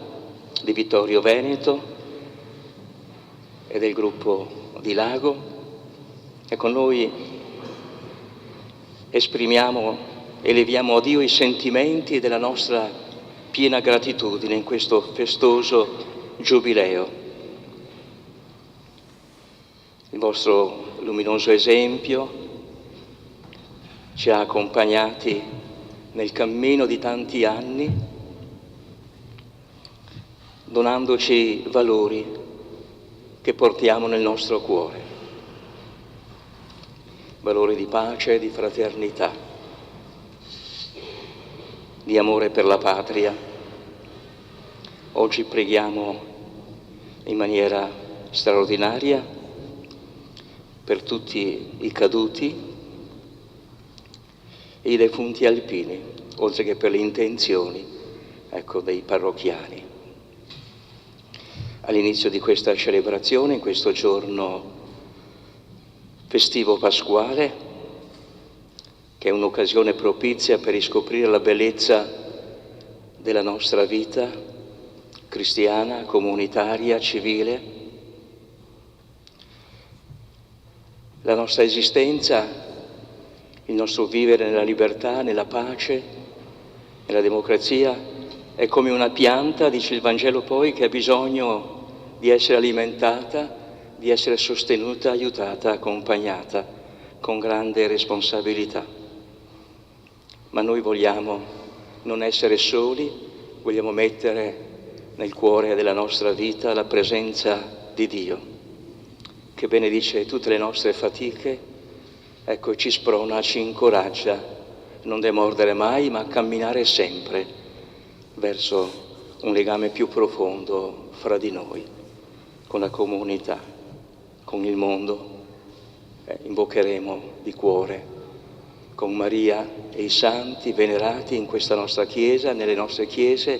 di Vittorio Veneto e del gruppo di Lago, e con noi esprimiamo, eleviamo a Dio i sentimenti della nostra piena gratitudine in questo festoso giubileo. Il vostro luminoso esempio ci ha accompagnati nel cammino di tanti anni, donandoci valori che portiamo nel nostro cuore, valori di pace e di fraternità, di amore per la patria. Oggi preghiamo in maniera straordinaria per tutti i caduti e i defunti alpini, oltre che per le intenzioni, dei parrocchiani. All'inizio di questa celebrazione, in questo giorno festivo pasquale, che è un'occasione propizia per riscoprire la bellezza della nostra vita cristiana, comunitaria, civile, la nostra esistenza, il nostro vivere nella libertà, nella pace, nella democrazia, è come una pianta, dice il Vangelo poi, che ha bisogno di essere alimentata, di essere sostenuta, aiutata, accompagnata, con grande responsabilità. Ma noi vogliamo non essere soli, vogliamo mettere nel cuore della nostra vita la presenza di Dio, che benedice tutte le nostre fatiche, ci sprona, ci incoraggia a non demordere mai, ma a camminare sempre verso un legame più profondo fra di noi, con la comunità, con il mondo. Invocheremo di cuore con Maria e i santi venerati in questa nostra Chiesa, nelle nostre chiese,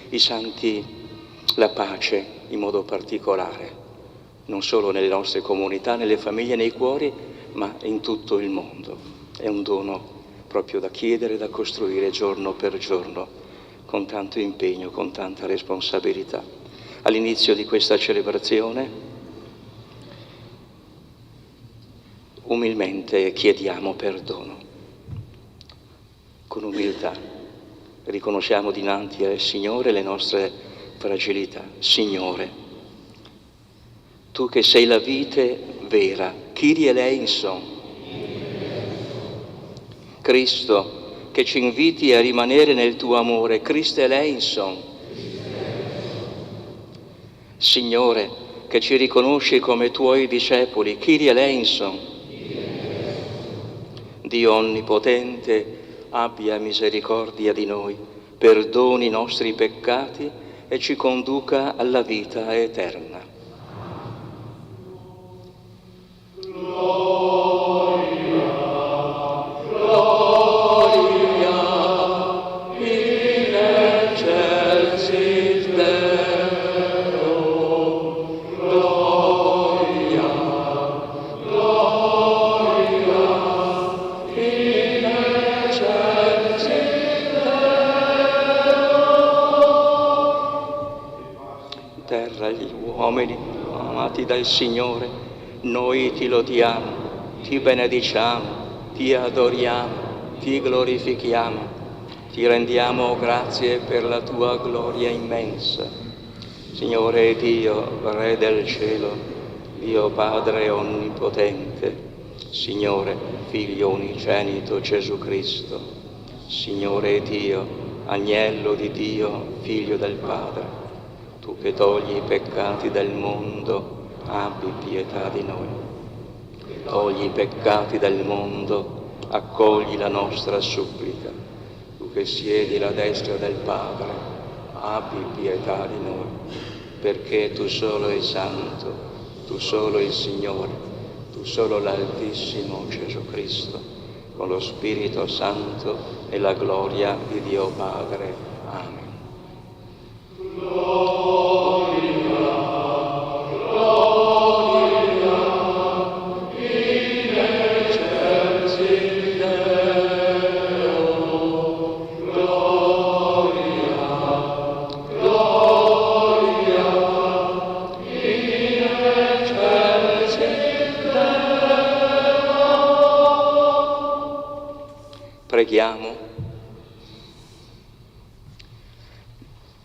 i santi, la pace in modo particolare, non solo nelle nostre comunità, nelle famiglie, nei cuori, ma in tutto il mondo. È un dono proprio da chiedere, da costruire giorno per giorno, con tanto impegno, con tanta responsabilità. All'inizio di questa celebrazione, umilmente chiediamo perdono, con umiltà. Riconosciamo dinanzi al Signore le nostre fragilità. Signore, Tu che sei la vite vera, Kyrie eleison. Cristo, che ci inviti a rimanere nel Tuo amore, Christe eleison. Signore, che ci riconosci come Tuoi discepoli, Kyrie eleison. Dio onnipotente, abbia misericordia di noi, perdoni i nostri peccati e ci conduca alla vita eterna. Amati dal Signore, noi ti lodiamo, ti benediciamo, ti adoriamo, ti glorifichiamo, ti rendiamo grazie per la tua gloria immensa. Signore Dio, Re del cielo, Dio Padre onnipotente, Signore, Figlio unigenito Gesù Cristo, Signore Dio, Agnello di Dio, Figlio del Padre, tu che togli i peccati del mondo, abbi pietà di noi. Togli i peccati del mondo, accogli la nostra supplica. Tu che siedi alla destra del Padre, abbi pietà di noi, perché tu solo sei santo, tu solo il Signore, tu solo l'Altissimo Gesù Cristo, con lo Spirito Santo e la gloria di Dio Padre. Amen. Preghiamo.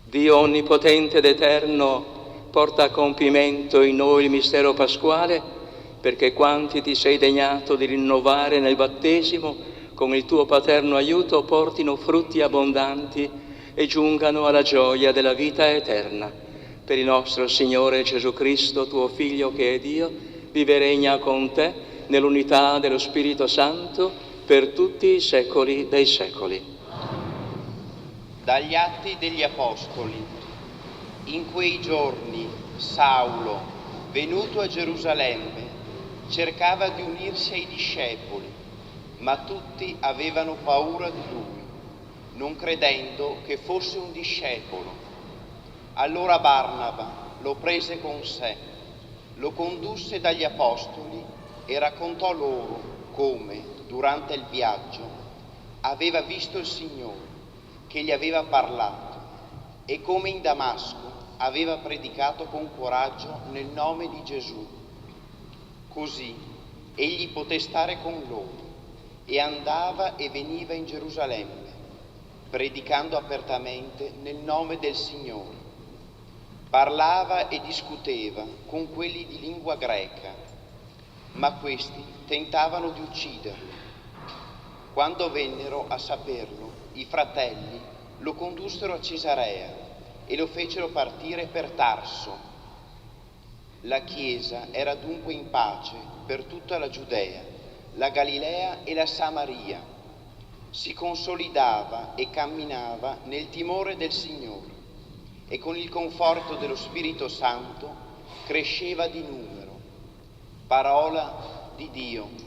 Dio onnipotente ed eterno, porta a compimento in noi il mistero pasquale, perché quanti ti sei degnato di rinnovare nel battesimo, con il tuo paterno aiuto portino frutti abbondanti e giungano alla gioia della vita eterna. Per il nostro Signore Gesù Cristo, tuo Figlio che è Dio, vive e regna con te nell'unità dello Spirito Santo, per tutti i secoli dei secoli. Dagli Atti degli Apostoli. In quei giorni Saulo, venuto a Gerusalemme, cercava di unirsi ai discepoli, ma tutti avevano paura di lui, non credendo che fosse un discepolo. Allora Barnaba lo prese con sé, lo condusse dagli Apostoli e raccontò loro come, durante il viaggio, aveva visto il Signore, che gli aveva parlato, e come in Damasco aveva predicato con coraggio nel nome di Gesù. Così egli poté stare con loro e andava e veniva in Gerusalemme, predicando apertamente nel nome del Signore. Parlava e discuteva con quelli di lingua greca, ma questi tentavano di ucciderlo. Quando vennero a saperlo, i fratelli lo condussero a Cesarea e lo fecero partire per Tarso. La Chiesa era dunque in pace per tutta la Giudea, la Galilea e la Samaria. Si consolidava e camminava nel timore del Signore e con il conforto dello Spirito Santo cresceva di numero. Parola di Dio.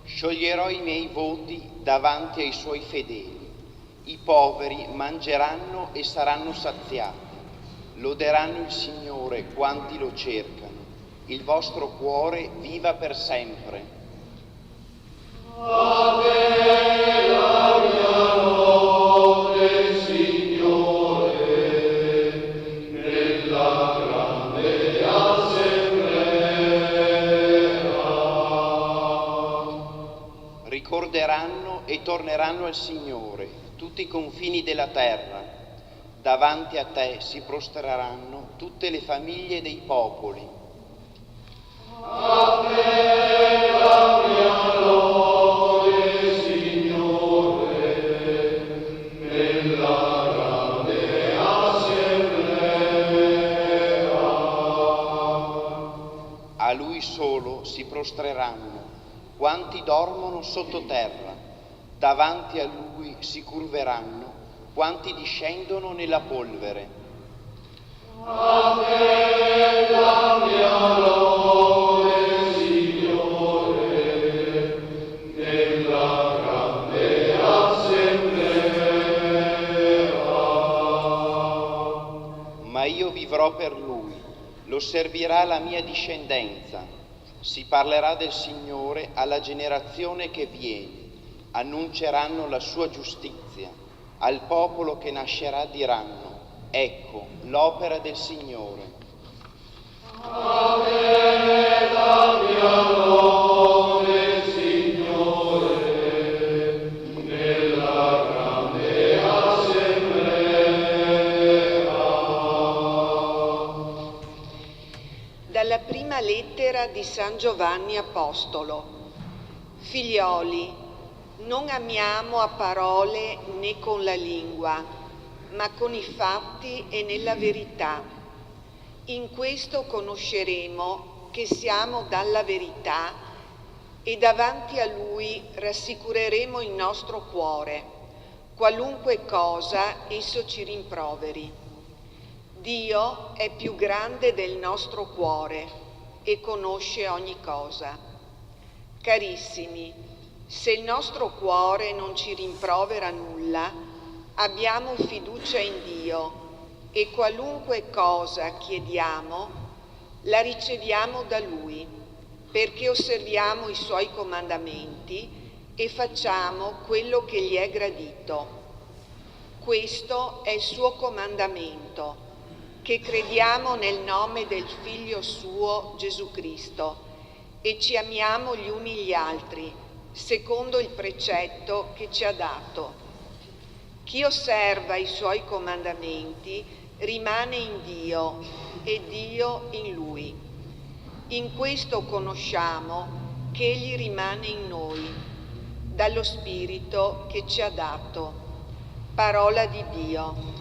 Scioglierò i miei voti davanti ai suoi fedeli. I poveri mangeranno e saranno saziati. Loderanno il Signore quanti lo cercano. Il vostro cuore viva per sempre. A te la mia lode, Signore, nella grande assemblea. Ricorderanno e torneranno al Signore tutti i confini della terra. Davanti a te si prostreranno tutte le famiglie dei popoli. A te la mia lode, Signore, nella grande assemblea. A Lui solo si prostreranno quanti dormono sottoterra. Davanti a Lui si curveranno quanti discendono nella polvere. A te la mia lode, Signore, nella grande assemblea. Ma io vivrò per Lui, lo servirà la mia discendenza. Si parlerà del Signore alla generazione che viene. annunceranno la sua giustizia, al popolo che nascerà diranno: ecco l'opera del Signore. Dalla prima lettera di San Giovanni Apostolo. Figlioli, non amiamo a parole né con la lingua, ma con i fatti e nella verità. In questo conosceremo che siamo dalla verità e davanti a Lui rassicureremo il nostro cuore, qualunque cosa esso ci rimproveri. Dio è più grande del nostro cuore e conosce ogni cosa. Carissimi, se il nostro cuore non ci rimprovera nulla, abbiamo fiducia in Dio e qualunque cosa chiediamo la riceviamo da Lui, perché osserviamo i Suoi comandamenti e facciamo quello che gli è gradito. Questo è il Suo comandamento, che crediamo nel nome del Figlio Suo, Gesù Cristo, e ci amiamo gli uni gli altri, secondo il precetto che ci ha dato. Chi osserva i Suoi comandamenti rimane in Dio e Dio in Lui. In questo conosciamo che Egli rimane in noi, dallo Spirito che ci ha dato. Parola di Dio.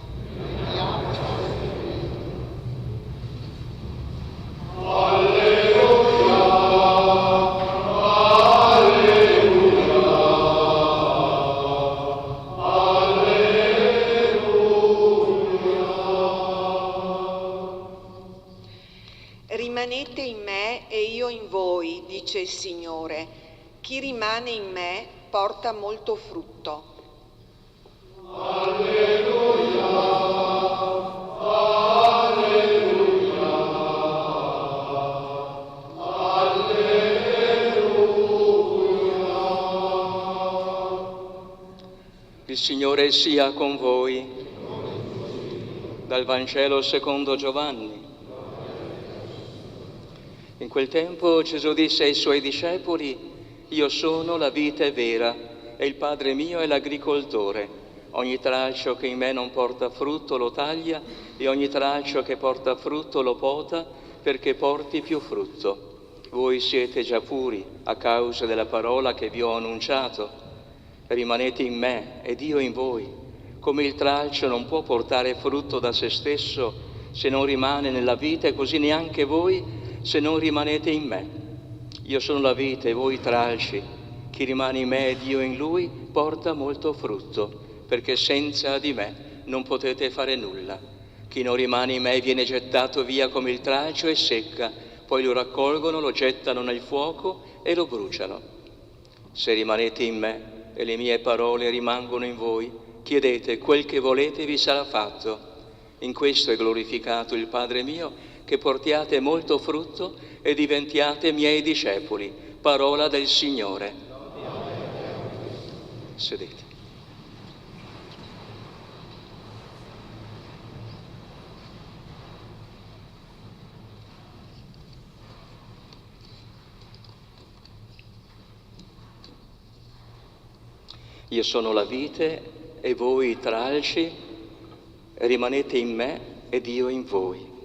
Rimanete in me e io in voi, dice il Signore. Chi rimane in me porta molto frutto. Alleluia, alleluia, alleluia. Il Signore sia con voi. Dal Vangelo secondo Giovanni. In quel tempo Gesù disse ai Suoi discepoli: io sono la vite vera e il Padre mio è l'agricoltore. Ogni tralcio che in me non porta frutto lo taglia e ogni tralcio che porta frutto lo pota perché porti più frutto. Voi siete già puri a causa della parola che vi ho annunciato. Rimanete in me ed io in voi. Come il tralcio non può portare frutto da se stesso se non rimane nella vite, così neanche voi se non rimanete in me. Io sono la vite e voi i tralci. Chi rimane in me ed io in lui porta molto frutto, perché senza di me non potete fare nulla. Chi non rimane in me viene gettato via come il tralcio e secca, poi lo raccolgono, lo gettano nel fuoco e lo bruciano. Se rimanete in me e le mie parole rimangono in voi, chiedete quel che volete e vi sarà fatto. In questo è glorificato il Padre mio, che portiate molto frutto e diventiate miei discepoli. Parola del Signore. Sedete. Io sono la vite e voi i tralci, rimanete in me ed io in voi.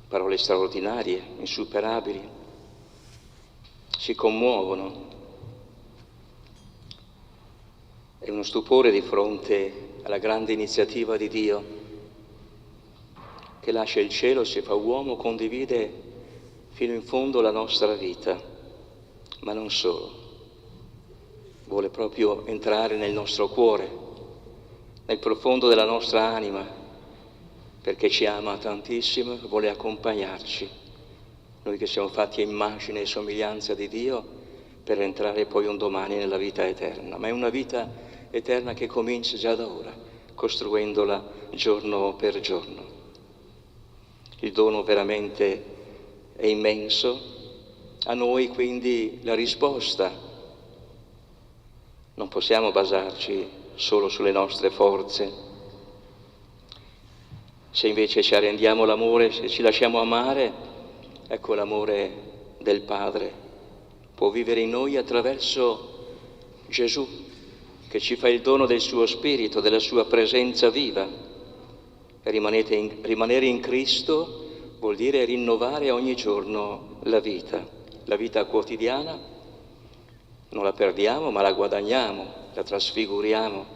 Parole straordinarie, insuperabili, ci commuovono. È uno stupore di fronte alla grande iniziativa di Dio, che lascia il cielo, si fa uomo, condivide fino in fondo la nostra vita, ma non solo. Vuole proprio entrare nel nostro cuore, nel profondo della nostra anima, perché ci ama tantissimo e vuole accompagnarci. Noi che siamo fatti a immagine e somiglianza di Dio, per entrare poi un domani nella vita eterna. Ma è una vita eterna che comincia già da ora, costruendola giorno per giorno. Il dono veramente è immenso. A noi quindi la risposta Non possiamo basarci solo sulle nostre forze. Se invece ci arrendiamo all'amore, se ci lasciamo amare, ecco l'amore del Padre può vivere in noi attraverso Gesù, che ci fa il dono del suo Spirito, della sua presenza viva. Rimanere in Cristo vuol dire rinnovare ogni giorno la vita quotidiana. Non la perdiamo, ma la guadagniamo, la trasfiguriamo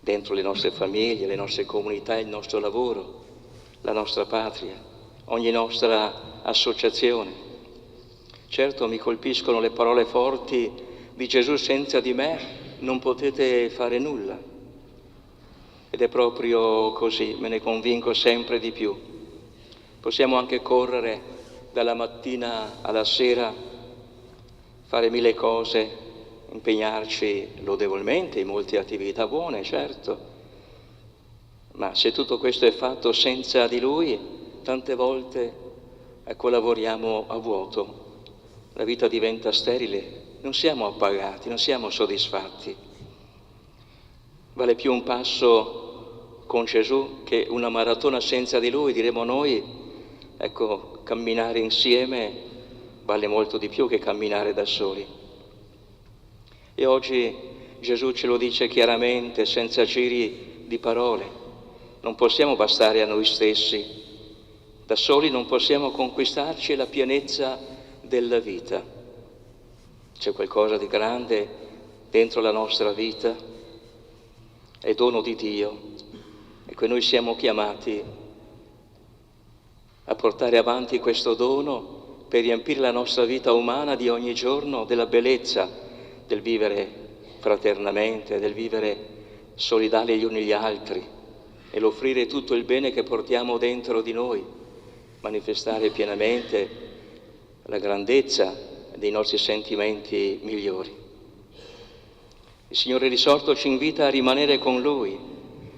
dentro le nostre famiglie, le nostre comunità, il nostro lavoro, la nostra patria, ogni nostra associazione. Certo, mi colpiscono le parole forti di Gesù: senza di me non potete fare nulla. Ed è proprio così, me ne convinco sempre di più. Possiamo anche correre dalla mattina alla sera, fare mille cose, impegnarci lodevolmente in molte attività buone, certo, ma se tutto questo è fatto senza di Lui, tante volte, ecco, lavoriamo a vuoto, la vita diventa sterile, non siamo appagati, non siamo soddisfatti. Vale più un passo con Gesù che una maratona senza di Lui, diremo noi. Ecco, camminare insieme vale molto di più che camminare da soli. E oggi Gesù ce lo dice chiaramente, senza giri di parole. Non possiamo bastare a noi stessi. Da soli non possiamo conquistarci la pienezza della vita. C'è qualcosa di grande dentro la nostra vita, è dono di Dio, e che noi siamo chiamati a portare avanti questo dono per riempire la nostra vita umana di ogni giorno della bellezza del vivere fraternamente, del vivere solidali gli uni gli altri, e l'offrire tutto il bene che portiamo dentro di noi, manifestare pienamente la grandezza dei nostri sentimenti migliori. Il Signore risorto ci invita a rimanere con Lui,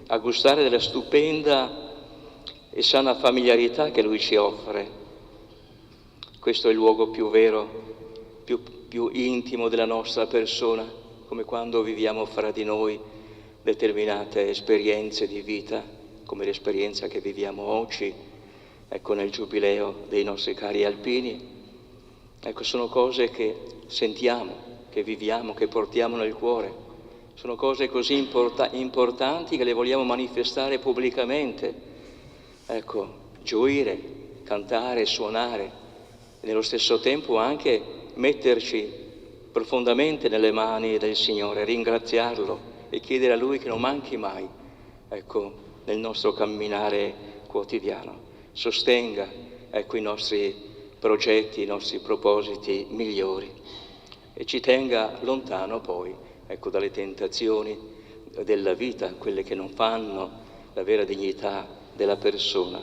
a gustare della stupenda e sana familiarità che Lui ci offre. Questo è il luogo più vero, più intimo della nostra persona, come quando viviamo fra di noi determinate esperienze di vita, come l'esperienza che viviamo oggi, ecco, nel giubileo dei nostri cari alpini. Ecco, sono cose che sentiamo, che viviamo, che portiamo nel cuore. Sono cose così importanti che le vogliamo manifestare pubblicamente. Ecco, gioire, cantare, suonare, e nello stesso tempo anche metterci profondamente nelle mani del Signore, ringraziarlo e chiedere a Lui che non manchi mai, ecco, nel nostro camminare quotidiano. Sostenga, ecco, i nostri progetti, i nostri propositi migliori e ci tenga lontano poi, ecco, dalle tentazioni della vita, quelle che non fanno la vera dignità della persona.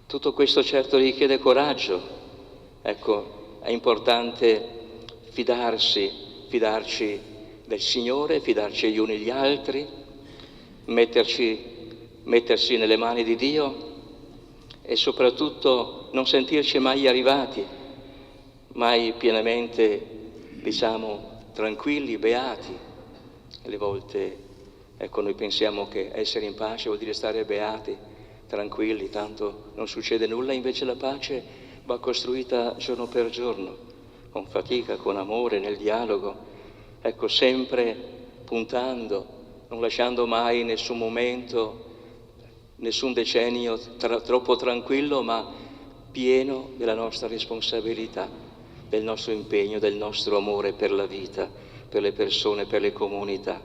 Tutto questo certo richiede coraggio, ecco, è importante fidarci del Signore, fidarci gli uni gli altri, mettersi nelle mani di Dio e soprattutto non sentirci mai arrivati, mai pienamente, diciamo, tranquilli, beati. Alle volte, ecco, noi pensiamo che essere in pace vuol dire stare beati, tranquilli, tanto non succede nulla, invece la pace va costruita giorno per giorno, con fatica, con amore, nel dialogo, ecco, sempre puntando, non lasciando mai nessun momento, nessun decennio troppo tranquillo, ma pieno della nostra responsabilità, del nostro impegno, del nostro amore per la vita, per le persone, per le comunità,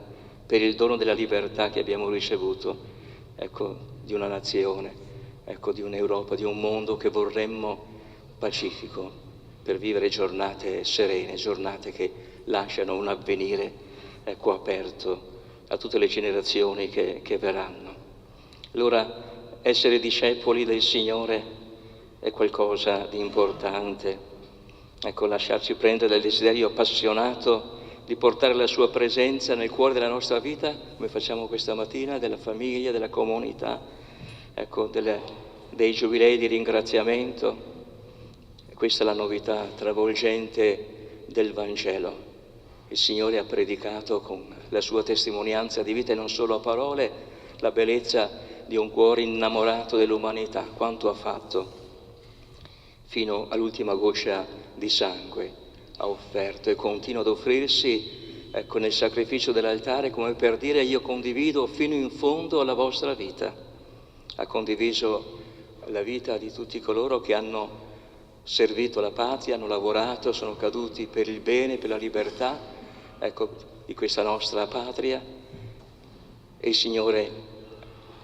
per il dono della libertà che abbiamo ricevuto, ecco, di una nazione, ecco, di un'Europa, di un mondo che vorremmo pacifico, per vivere giornate serene, giornate che lasciano un avvenire, ecco, aperto a tutte le generazioni che verranno. Allora, essere discepoli del Signore è qualcosa di importante. Ecco, lasciarci prendere dal desiderio appassionato di portare la sua presenza nel cuore della nostra vita, come facciamo questa mattina, della famiglia, della comunità, ecco, dei giubilei di ringraziamento. Questa è la novità travolgente del Vangelo. Il Signore ha predicato con la sua testimonianza di vita e non solo a parole la bellezza di un cuore innamorato dell'umanità, quanto ha fatto. Fino all'ultima goccia di sangue ha offerto e continua ad offrirsi, ecco, nel sacrificio dell'altare, come per dire: io condivido fino in fondo la vostra vita. Ha condiviso la vita di tutti coloro che hanno servito la patria, hanno lavorato, sono caduti per il bene, per la libertà, ecco, di questa nostra patria, e il Signore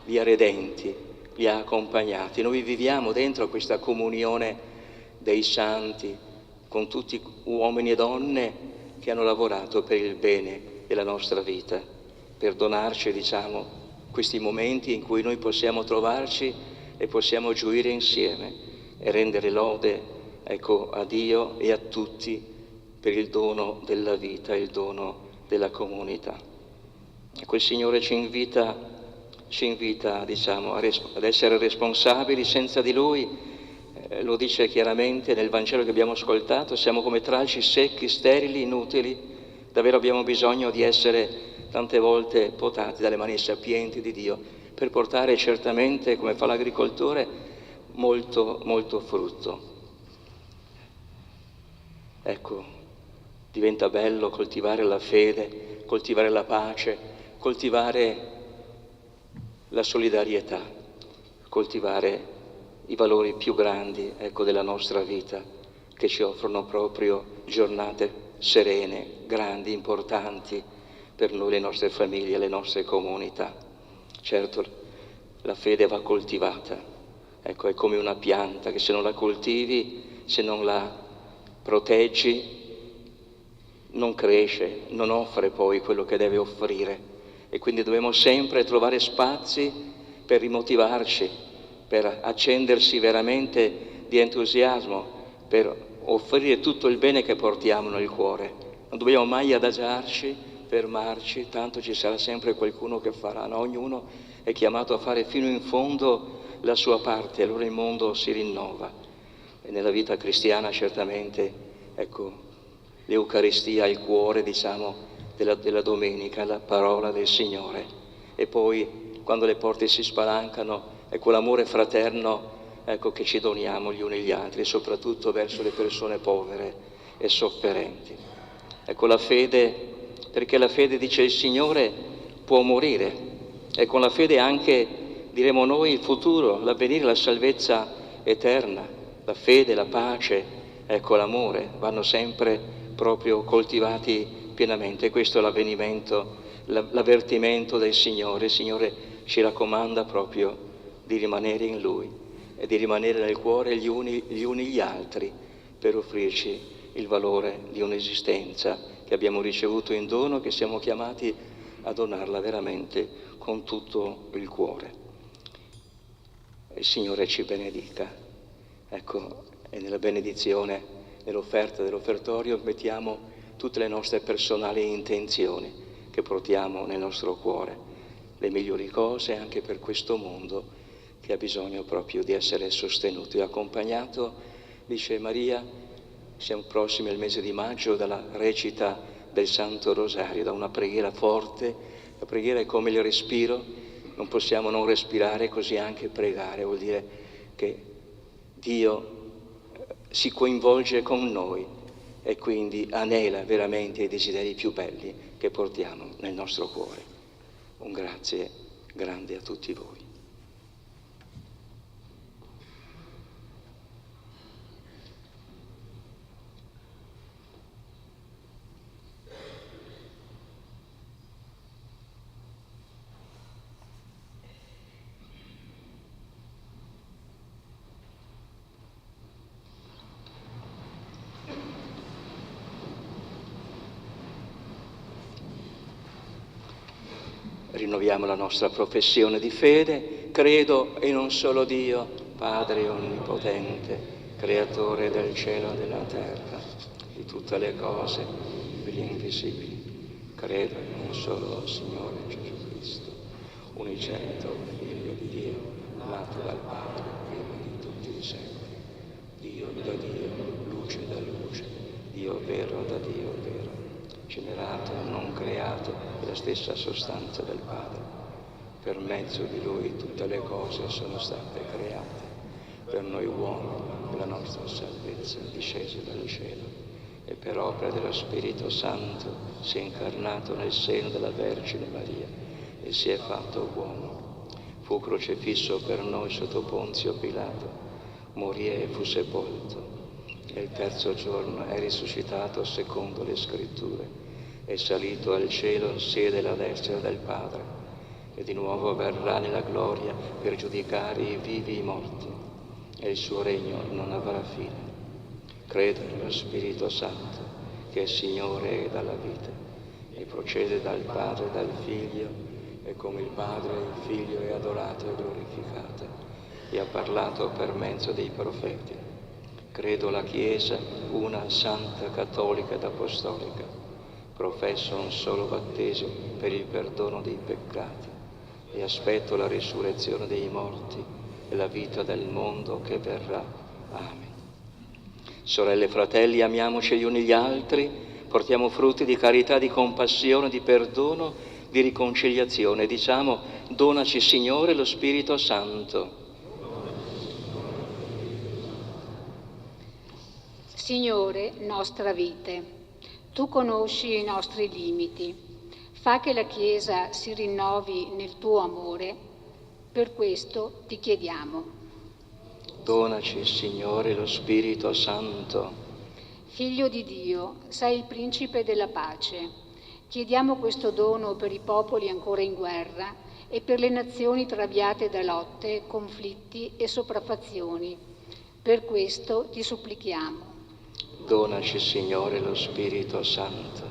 li ha redenti, li ha accompagnati. Noi viviamo dentro questa comunione dei santi, con tutti uomini e donne che hanno lavorato per il bene della nostra vita, per donarci, diciamo, questi momenti in cui noi possiamo trovarci e possiamo gioire insieme e rendere lode, ecco, a Dio e a tutti per il dono della vita, il dono della comunità. Ecco, il Signore ci invita, diciamo, ad essere responsabili. Senza di Lui, lo dice chiaramente nel Vangelo che abbiamo ascoltato, siamo come tralci secchi, sterili, inutili. Davvero abbiamo bisogno di essere tante volte potati dalle mani sapienti di Dio per portare certamente, come fa l'agricoltore, molto, molto frutto. Ecco, diventa bello coltivare la fede, coltivare la pace, coltivare la solidarietà, coltivare i valori più grandi, ecco, della nostra vita, che ci offrono proprio giornate serene, grandi, importanti per noi, le nostre famiglie, le nostre comunità. Certo, la fede va coltivata, ecco, è come una pianta che se non la coltivi, se non la proteggi, non cresce, non offre poi quello che deve offrire, e quindi dobbiamo sempre trovare spazi per rimotivarci, per accendersi veramente di entusiasmo, per offrire tutto il bene che portiamo nel cuore. Non dobbiamo mai adagiarci, fermarci, tanto ci sarà sempre qualcuno che farà, no? Ognuno è chiamato a fare fino in fondo la sua parte, allora il mondo si rinnova. E nella vita cristiana certamente, ecco, l'Eucaristia è il cuore, diciamo, della domenica, la parola del Signore. E poi, quando le porte si spalancano, è quell'amore fraterno, ecco, che ci doniamo gli uni gli altri, soprattutto verso le persone povere e sofferenti. Ecco, la fede, perché la fede, dice il Signore, può morire, e con la fede anche, diremo noi, il futuro, l'avvenire, la salvezza eterna. La fede, la pace, ecco, l'amore vanno sempre proprio coltivati pienamente. Questo è l'avvenimento, l'avvertimento del Signore. Il Signore ci raccomanda proprio di rimanere in Lui e di rimanere nel cuore gli uni gli altri, per offrirci il valore di un'esistenza che abbiamo ricevuto in dono, che siamo chiamati a donarla veramente con tutto il cuore. Il Signore ci benedica. Ecco, e nella benedizione, nell'offerta dell'offertorio, mettiamo tutte le nostre personali intenzioni che portiamo nel nostro cuore, le migliori cose anche per questo mondo che ha bisogno proprio di essere sostenuto e accompagnato. Dice Maria, siamo prossimi al mese di maggio, dalla recita del Santo Rosario, da una preghiera forte. La preghiera è come il respiro, non possiamo non respirare, così anche pregare vuol dire che Dio si coinvolge con noi e quindi anela veramente i desideri più belli che portiamo nel nostro cuore. Un grazie grande a tutti voi. Rinnoviamo la nostra professione di fede. Credo in un solo Dio, Padre Onnipotente, Creatore del cielo e della terra, di tutte le cose, degli invisibili. Credo in un solo Signore Gesù Cristo, unigenito Figlio di Dio, nato dal Padre, prima di tutti i secoli. Dio da Dio, luce da luce, Dio vero da Dio vero, generato, non creato, è la stessa sostanza del Padre. Per mezzo di Lui tutte le cose sono state create. Per noi uomini è la nostra salvezza discesa dal cielo e per opera dello Spirito Santo si è incarnato nel seno della Vergine Maria e si è fatto uomo. Fu crocifisso per noi sotto Ponzio Pilato, morì e fu sepolto. E il terzo giorno è risuscitato secondo le Scritture, è salito al cielo, siede alla destra del Padre, e di nuovo verrà nella gloria per giudicare i vivi e i morti, e il suo regno non avrà fine. Credo nello Spirito Santo, che è Signore e dalla vita, e procede dal Padre e dal Figlio, e come il Padre e il Figlio è adorato e glorificato, e ha parlato per mezzo dei profeti. Credo la Chiesa, una santa, cattolica ed apostolica. Professo un solo battesimo per il perdono dei peccati e aspetto la risurrezione dei morti e la vita del mondo che verrà. Amen. Sorelle e fratelli, amiamoci gli uni gli altri, portiamo frutti di carità, di compassione, di perdono, di riconciliazione. Diciamo: donaci, Signore, lo Spirito Santo. Signore, nostra vite, Tu conosci i nostri limiti, fa che la Chiesa si rinnovi nel Tuo amore, per questo Ti chiediamo. Donaci, Signore, lo Spirito Santo. Figlio di Dio, sei il Principe della pace. Chiediamo questo dono per i popoli ancora in guerra e per le nazioni traviate da lotte, conflitti e sopraffazioni. Per questo Ti supplichiamo. Donaci, Signore, lo Spirito Santo.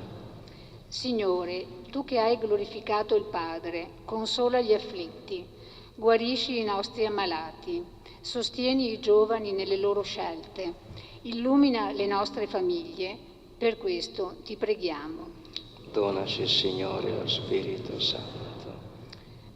Signore, Tu che hai glorificato il Padre, consola gli afflitti, guarisci i nostri ammalati, sostieni i giovani nelle loro scelte, illumina le nostre famiglie, per questo Ti preghiamo. Donaci, Signore, lo Spirito Santo.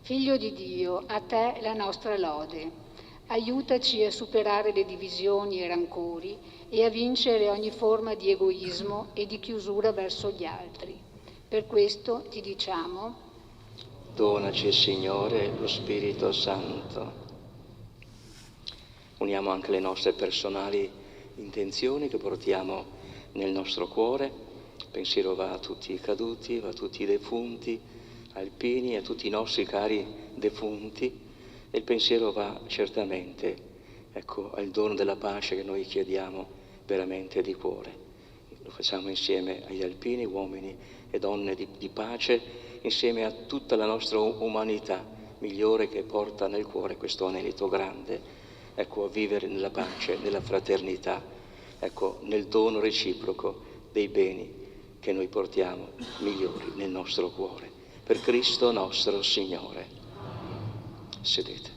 Figlio di Dio, a Te la nostra lode. Aiutaci a superare le divisioni e rancori e a vincere ogni forma di egoismo e di chiusura verso gli altri. Per questo Ti diciamo: Donaci, Signore, lo Spirito Santo. Uniamo anche le nostre personali intenzioni che portiamo nel nostro cuore. Il pensiero va a tutti i caduti, va a tutti i defunti, alpini, a tutti i nostri cari defunti. E il pensiero va certamente, al dono della pace che noi chiediamo veramente di cuore. Lo facciamo insieme agli alpini, uomini e donne di pace, insieme a tutta la nostra umanità migliore che porta nel cuore questo anelito grande, a vivere nella pace, nella fraternità, nel dono reciproco dei beni che noi portiamo migliori nel nostro cuore. Per Cristo nostro Signore. Sedete.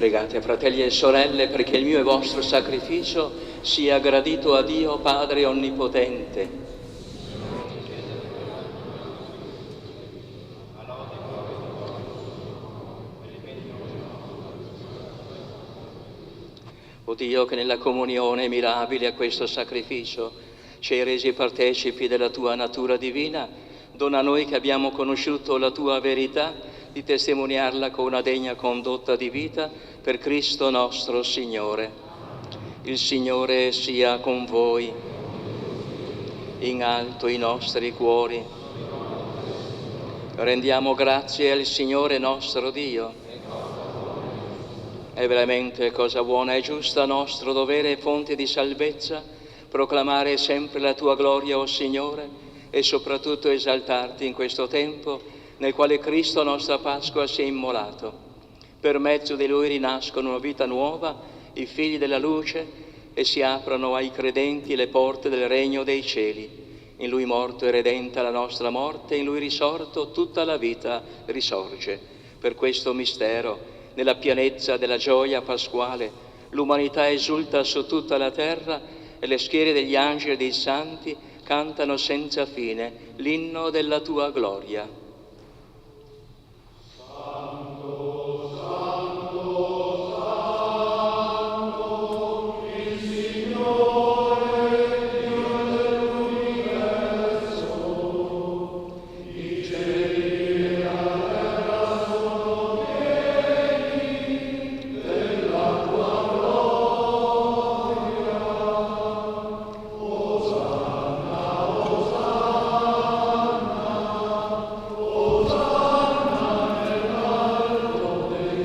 pregate, fratelli e sorelle, perché il mio e vostro sacrificio sia gradito a Dio Padre Onnipotente. O Dio, che nella comunione mirabile a questo sacrificio ci hai resi partecipi della tua natura divina, dona a noi che abbiamo conosciuto la tua verità di testimoniarla con una degna condotta di vita per Cristo nostro Signore. Il Signore sia con voi, in alto i nostri cuori. Rendiamo grazie al Signore nostro Dio. È veramente cosa buona e giusta, nostro dovere e fonte di salvezza, proclamare sempre la tua gloria, o Signore, e soprattutto esaltarti in questo tempo nel quale Cristo, nostra Pasqua, si è immolato. Per mezzo di Lui rinascono una vita nuova i figli della luce e si aprono ai credenti le porte del regno dei cieli. In Lui morto e redenta la nostra morte, in Lui risorto tutta la vita risorge. Per questo mistero, nella pienezza della gioia pasquale, l'umanità esulta su tutta la terra e le schiere degli angeli e dei santi cantano senza fine l'inno della tua gloria. Santo, Santo, Santo, il Signore, Dio dell'universo, i cieli e la terra sono pieni della tua gloria. Osanna, Osanna, Osanna nell'alto dei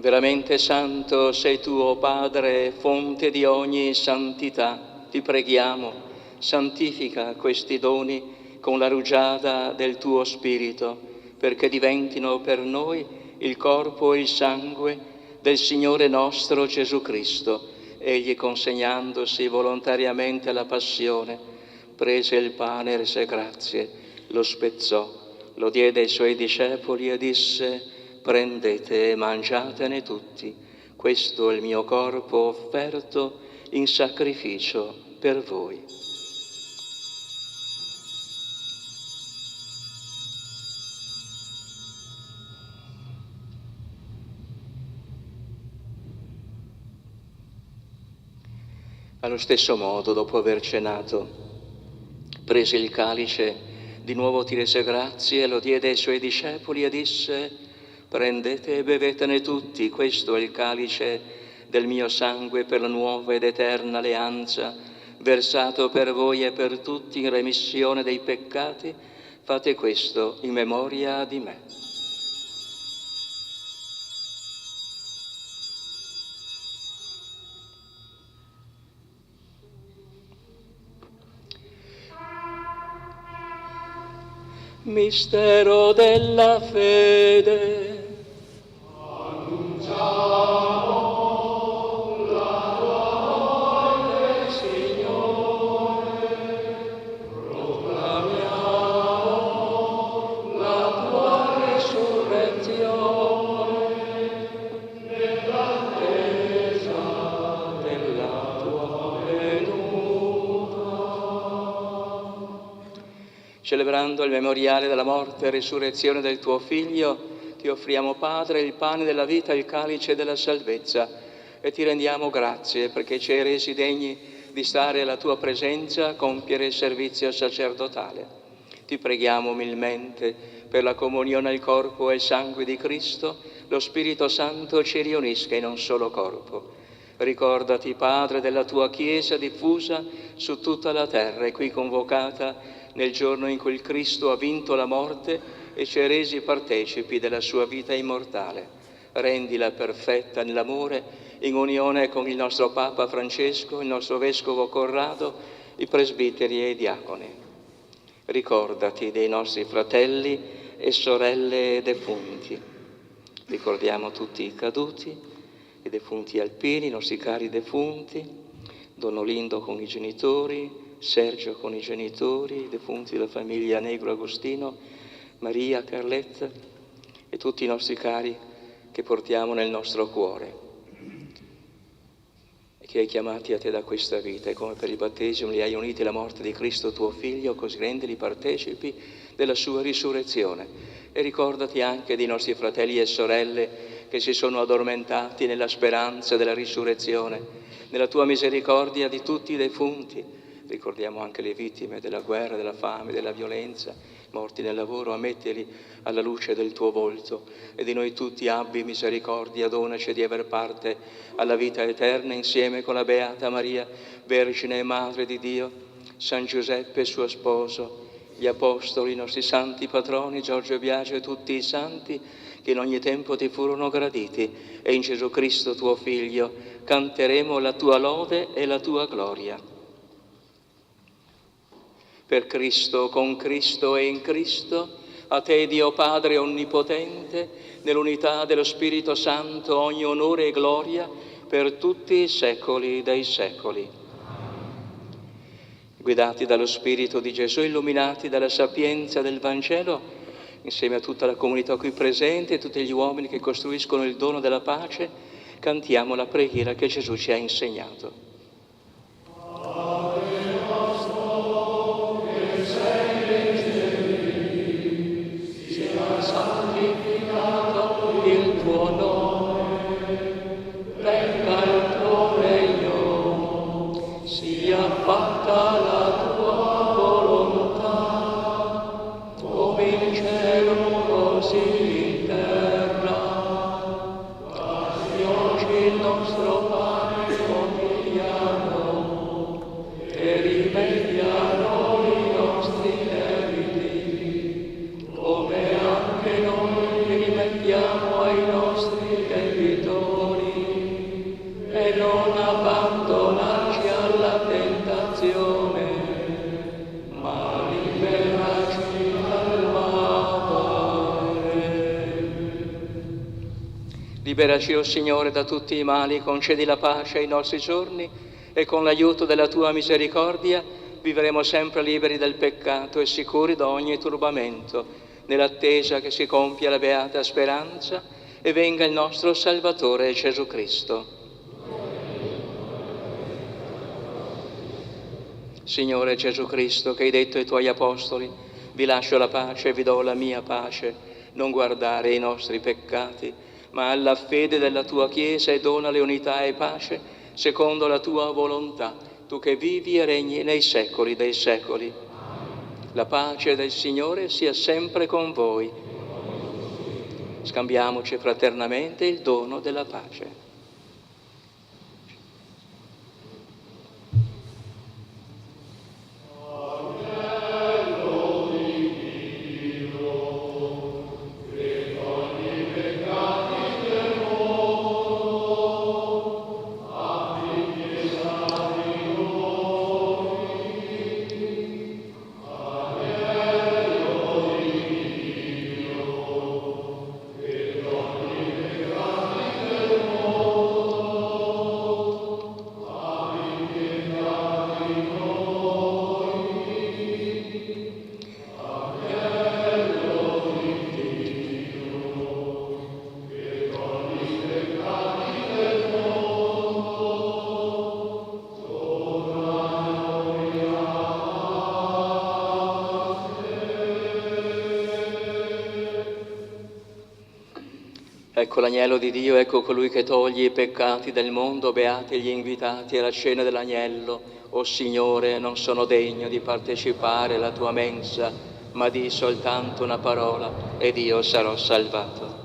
Veramente santo sei tu, o Padre, fonte di ogni santità. Ti preghiamo, santifica questi doni con la rugiada del tuo Spirito, perché diventino per noi il corpo e il sangue del Signore nostro Gesù Cristo. Egli, consegnandosi volontariamente alla passione, prese il pane e rese grazie, lo spezzò, lo diede ai suoi discepoli e disse: prendete e mangiatene tutti, questo è il mio corpo offerto in sacrificio per voi. Allo stesso modo, dopo aver cenato, prese il calice, di nuovo ti rese grazie, lo diede ai suoi discepoli e disse: prendete e bevetene tutti, questo è il calice del mio sangue per la nuova ed eterna alleanza, versato per voi e per tutti in remissione dei peccati. Fate questo in memoria di me. Mistero della fede. Annunciamo la tua morte, Signore, proclamiamo la tua resurrezione, nell'attesa della tua venuta. Celebrando il memoriale della morte e risurrezione del tuo Figlio, ti offriamo, Padre, il pane della vita e il calice della salvezza, e ti rendiamo grazie perché ci hai resi degni di stare alla tua presenza a compiere il servizio sacerdotale. Ti preghiamo umilmente per la comunione al corpo e al sangue di Cristo, lo Spirito Santo ci riunisca in un solo corpo. Ricordati, Padre, della tua Chiesa diffusa su tutta la terra e qui convocata nel giorno in cui il Cristo ha vinto la morte e ci ha resi partecipi della sua vita immortale. Rendila perfetta nell'amore, in unione con il nostro Papa Francesco, il nostro Vescovo Corrado, i presbiteri e i diaconi. Ricordati dei nostri fratelli e sorelle defunti. Ricordiamo tutti i caduti, i defunti alpini, i nostri cari defunti, Don Olindo con i genitori, Sergio con i genitori, i defunti della famiglia Negro Agostino, Maria, Carletta e tutti i nostri cari che portiamo nel nostro cuore e che hai chiamati a te da questa vita, e come per il battesimo li hai uniti alla morte di Cristo tuo Figlio, così rendili partecipi della sua risurrezione. E ricordati anche dei nostri fratelli e sorelle che si sono addormentati nella speranza della risurrezione, nella tua misericordia di tutti i defunti. Ricordiamo anche le vittime della guerra, della fame, della violenza, morti nel lavoro, ammettili alla luce del tuo volto, e di noi tutti abbi misericordia, donaci di aver parte alla vita eterna insieme con la Beata Maria, Vergine e Madre di Dio, San Giuseppe suo sposo, gli Apostoli, i nostri santi patroni, Giorgio Biagio e tutti i santi che in ogni tempo ti furono graditi, e in Gesù Cristo tuo Figlio canteremo la tua lode e la tua gloria. Per Cristo, con Cristo e in Cristo, a te Dio Padre Onnipotente, nell'unità dello Spirito Santo, ogni onore e gloria per tutti i secoli dei secoli. Guidati dallo Spirito di Gesù, illuminati dalla sapienza del Vangelo, insieme a tutta la comunità qui presente e tutti gli uomini che costruiscono il dono della pace, cantiamo la preghiera che Gesù ci ha insegnato. Il tuo nome, venga il tuo regno, sia fatta la tua volontà, come in cielo così in terra. Dacci oggi il nostro pane quotidiano e rimetti a noi i nostri debiti, come anche noi rimettiamo ai nostri debitori, e non abbandonarci alla tentazione, ma liberaci dal male. Liberaci, o Signore, da tutti i mali, concedi la pace ai nostri giorni, e con l'aiuto della tua misericordia vivremo sempre liberi dal peccato e sicuri da ogni turbamento, nell'attesa che si compia la beata speranza e venga il nostro Salvatore Gesù Cristo. Signore Gesù Cristo, che hai detto ai tuoi apostoli: vi lascio la pace e vi do la mia pace, non guardare i nostri peccati, ma alla fede della tua Chiesa, e donale unità e pace secondo la tua volontà, tu che vivi e regni nei secoli dei secoli. La pace del Signore sia sempre con voi. Scambiamoci fraternamente il dono della pace. Ecco l'agnello di Dio, ecco colui che toglie i peccati del mondo, beati gli invitati alla cena dell'agnello. O Signore, non sono degno di partecipare alla tua mensa, ma di soltanto una parola ed io sarò salvato.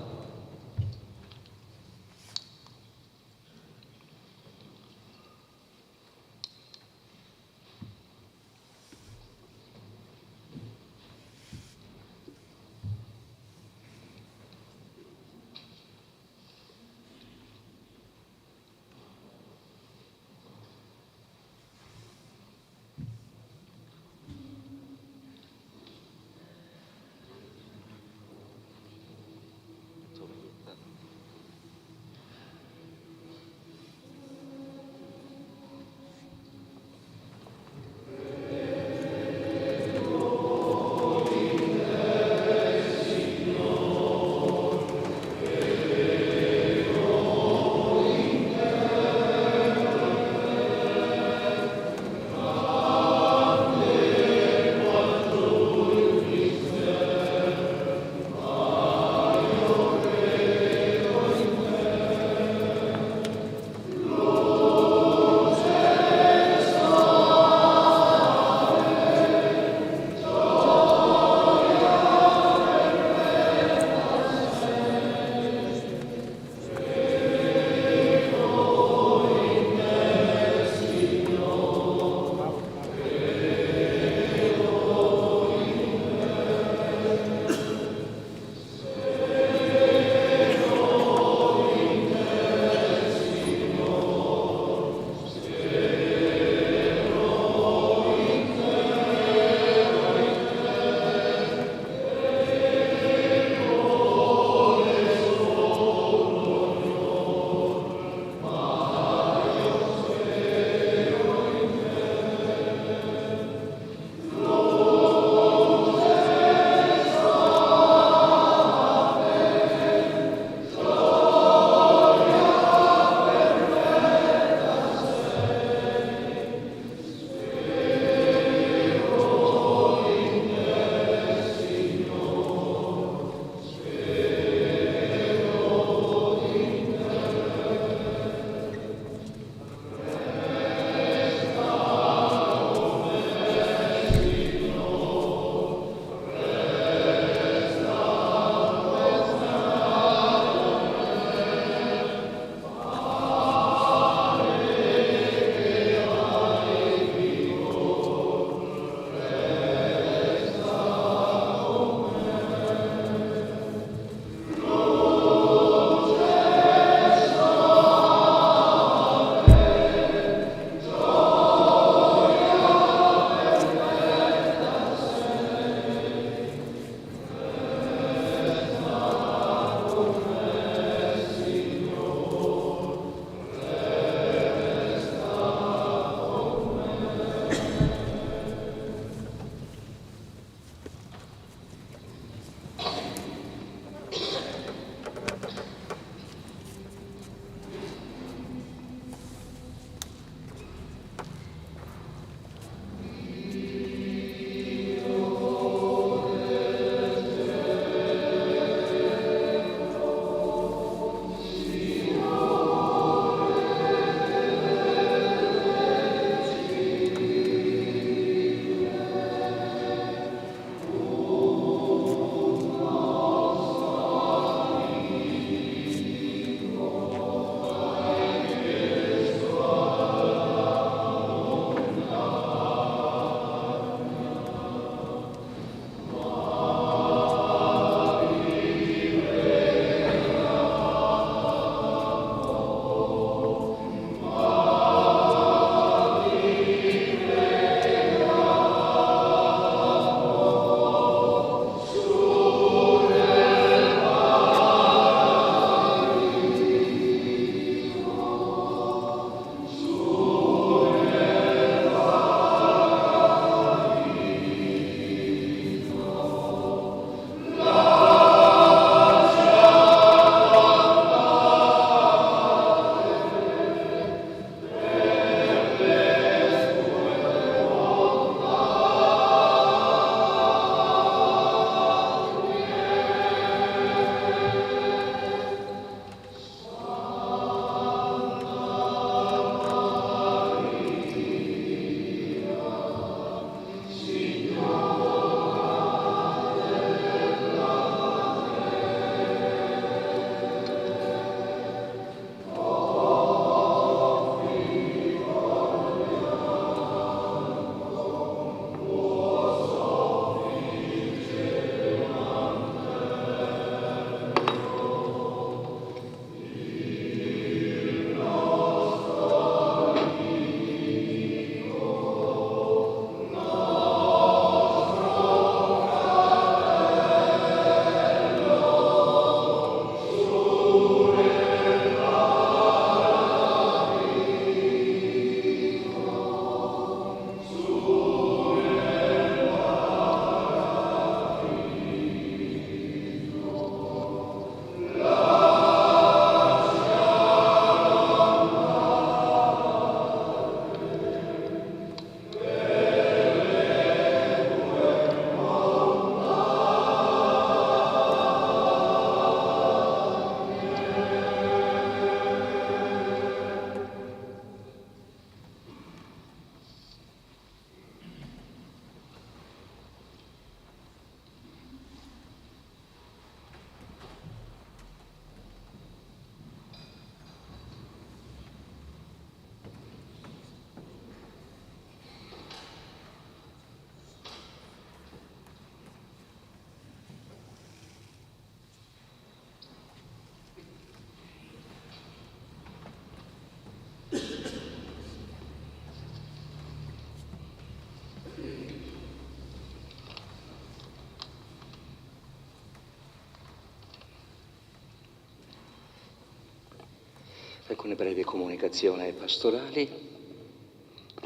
Alcune brevi comunicazioni pastorali.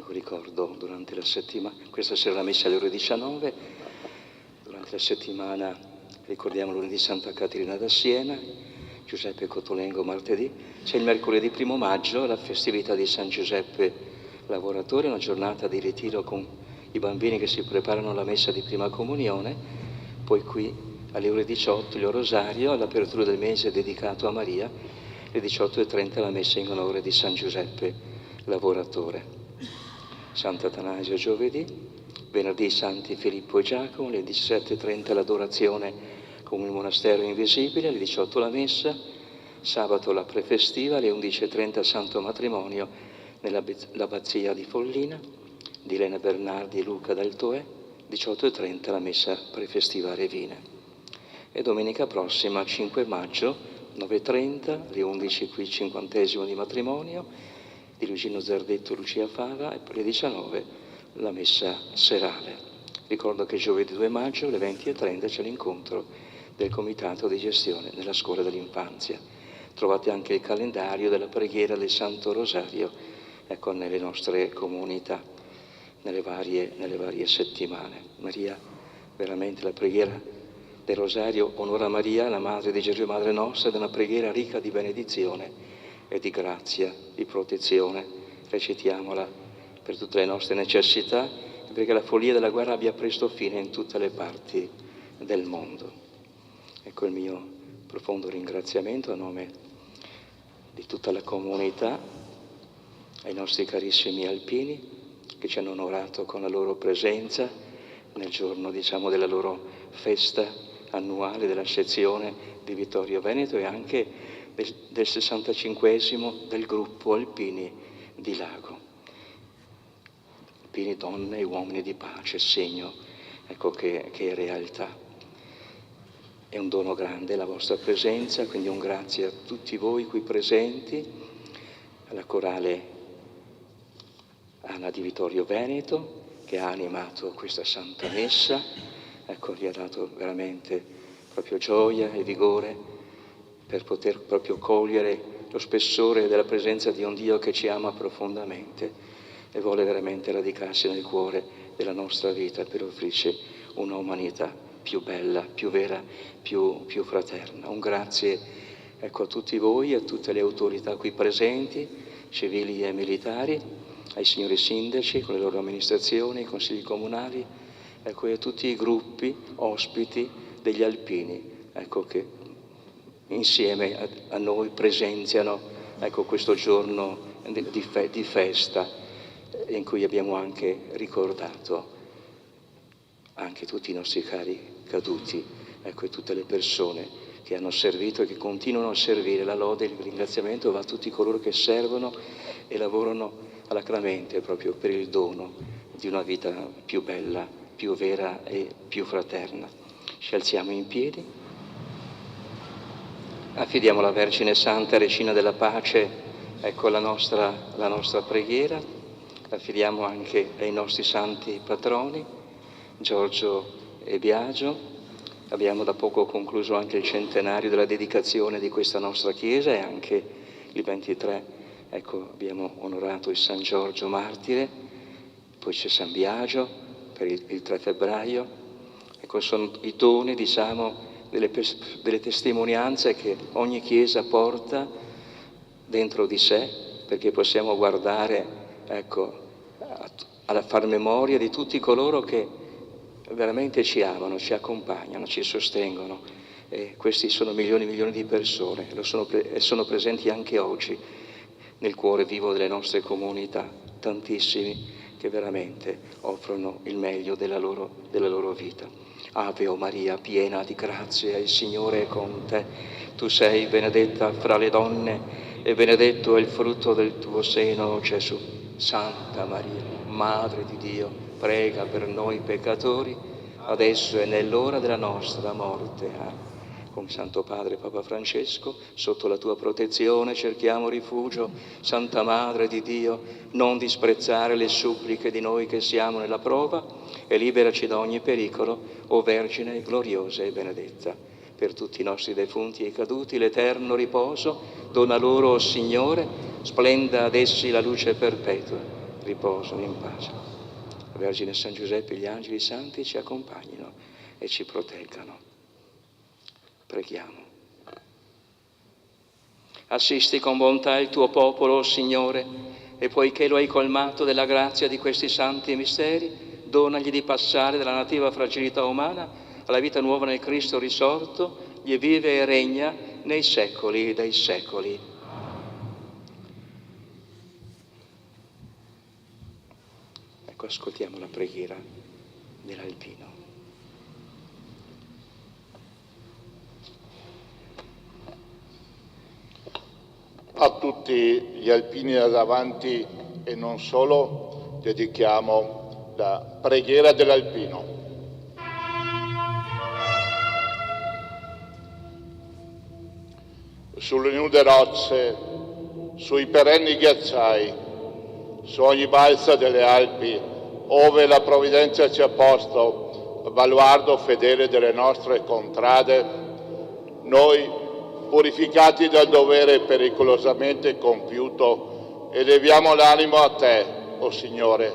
Ricordo durante la settimana, questa sera la messa alle ore 19, durante la settimana ricordiamo lunedì Santa Caterina da Siena, Giuseppe Cotolengo martedì, c'è il mercoledì 1 maggio la festività di San Giuseppe Lavoratore, una giornata di ritiro con i bambini che si preparano alla messa di prima comunione, poi qui alle ore 18 il rosario all'apertura del mese dedicato a Maria, alle 18:30 la messa in onore di San Giuseppe Lavoratore. Sant'Atanasio giovedì, venerdì Santi Filippo e Giacomo, alle 17:30 l'adorazione con il monastero invisibile, alle 18 la messa, sabato la prefestiva, alle 11:30 Santo Matrimonio nell'abbazia di Follina, di Elena Bernardi e Luca d'Altoè, 18:30 la messa prefestiva a Revine. E domenica prossima, 5 maggio, 9:30, alle 11 qui il 50° di matrimonio, di Luigino Zardetto e Lucia Fava, e per le 19 la messa serale. Ricordo che giovedì 2 maggio alle 20:30 c'è l'incontro del comitato di gestione nella scuola dell'infanzia. Trovate anche il calendario della preghiera del Santo Rosario, ecco, nelle nostre comunità, nelle varie settimane. Maria, veramente la preghiera del Rosario onora Maria, la Madre di Gesù e Madre nostra, ed è una preghiera ricca di benedizione e di grazia, di protezione. Recitiamola per tutte le nostre necessità, perché la follia della guerra abbia presto fine in tutte le parti del mondo. Ecco il mio profondo ringraziamento a nome di tutta la comunità, ai nostri carissimi alpini che ci hanno onorato con la loro presenza nel giorno, della loro festa annuale della sezione di Vittorio Veneto e anche del 65° del gruppo Alpini di Lago. Alpini donne e uomini di pace, segno, ecco, che è realtà. È un dono grande la vostra presenza, quindi un grazie a tutti voi qui presenti, alla corale Anna di Vittorio Veneto, che ha animato questa Santa Messa, ecco, gli ha dato veramente proprio gioia e vigore per poter proprio cogliere lo spessore della presenza di un Dio che ci ama profondamente e vuole veramente radicarsi nel cuore della nostra vita per offrirci una umanità più bella, più vera, più fraterna. Un grazie, ecco, a tutti voi, a tutte le autorità qui presenti, civili e militari, ai signori sindaci con le loro amministrazioni, ai consigli comunali, ecco, e a tutti i gruppi ospiti degli alpini, ecco, che insieme a noi presenziano, ecco, questo giorno di festa in cui abbiamo anche ricordato anche tutti i nostri cari caduti, ecco, e tutte le persone che hanno servito e che continuano a servire. La lode e il ringraziamento va a tutti coloro che servono e lavorano alacremente proprio per il dono di una vita più bella, più vera e più fraterna. Ci alziamo in piedi, affidiamo alla Vergine Santa, Regina della Pace, ecco, la nostra preghiera, affidiamo anche ai nostri santi patroni, Giorgio e Biagio. Abbiamo da poco concluso anche il centenario della dedicazione di questa nostra chiesa e anche il 23, ecco, abbiamo onorato il San Giorgio martire, poi c'è San Biagio per il 3 febbraio. Ecco, sono i doni, delle testimonianze che ogni chiesa porta dentro di sé, perché possiamo guardare, ecco, a far memoria di tutti coloro che veramente ci amano, ci accompagnano, ci sostengono, e questi sono milioni e milioni di persone e sono presenti anche oggi nel cuore vivo delle nostre comunità, tantissimi che veramente offrono il meglio della loro vita. Ave o Maria, piena di grazia, il Signore è con te. Tu sei benedetta fra le donne e benedetto è il frutto del tuo seno, Gesù. Santa Maria, Madre di Dio, prega per noi peccatori, adesso e nell'ora della nostra morte. Amen. Con Santo Padre Papa Francesco, sotto la tua protezione cerchiamo rifugio. Santa Madre di Dio, non disprezzare le suppliche di noi che siamo nella prova e liberaci da ogni pericolo, o Vergine gloriosa e benedetta. per tutti i nostri defunti e caduti, l'eterno riposo. Dona loro, o Signore, splenda ad essi la luce perpetua. Riposano in pace. La Vergine San Giuseppe e gli angeli santi ci accompagnino e ci proteggano. Preghiamo. Assisti con bontà il tuo popolo, o Signore, e poiché lo hai colmato della grazia di questi santi misteri, donagli di passare dalla nativa fragilità umana alla vita nuova nel Cristo risorto, gli vive e regna nei secoli dei secoli. Ecco, ascoltiamo la preghiera dell'Alpino. A tutti gli alpini da davanti e non solo, dedichiamo la preghiera dell'Alpino. Sulle nude rocce, sui perenni ghiacciai, su ogni balsa delle Alpi, ove la provvidenza ci ha posto, baluardo fedele delle nostre contrade, noi, purificati dal dovere pericolosamente compiuto, eleviamo l'animo a Te, o Signore,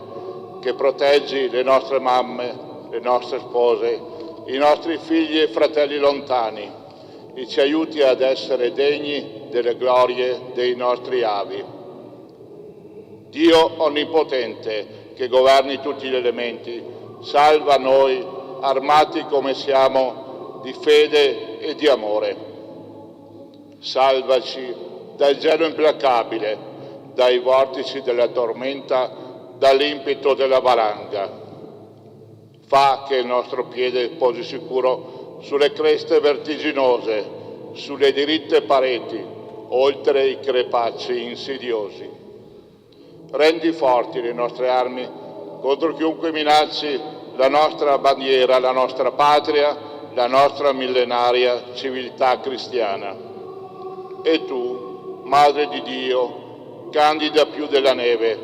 che proteggi le nostre mamme, le nostre spose, i nostri figli e fratelli lontani, e ci aiuti ad essere degni delle glorie dei nostri avi. Dio Onnipotente, che governi tutti gli elementi, salva noi, armati come siamo, di fede e di amore. Salvaci dal gelo implacabile, dai vortici della tormenta, dall'impeto della valanga. Fa che il nostro piede posi sicuro sulle creste vertiginose, sulle diritte pareti, oltre i crepacci insidiosi. Rendi forti le nostre armi contro chiunque minacci la nostra bandiera, la nostra patria, la nostra millenaria civiltà cristiana. E tu, Madre di Dio, candida più della neve,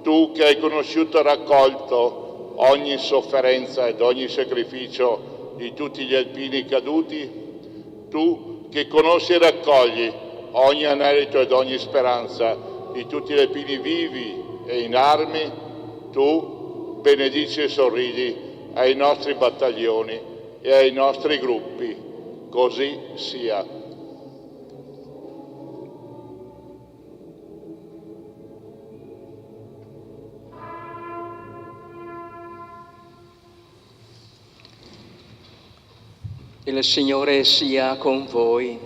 tu che hai conosciuto e raccolto ogni sofferenza ed ogni sacrificio di tutti gli alpini caduti, tu che conosci e raccogli ogni anelito ed ogni speranza di tutti gli alpini vivi e in armi, tu benedici e sorridi ai nostri battaglioni e ai nostri gruppi. Così sia. Il Signore sia con voi.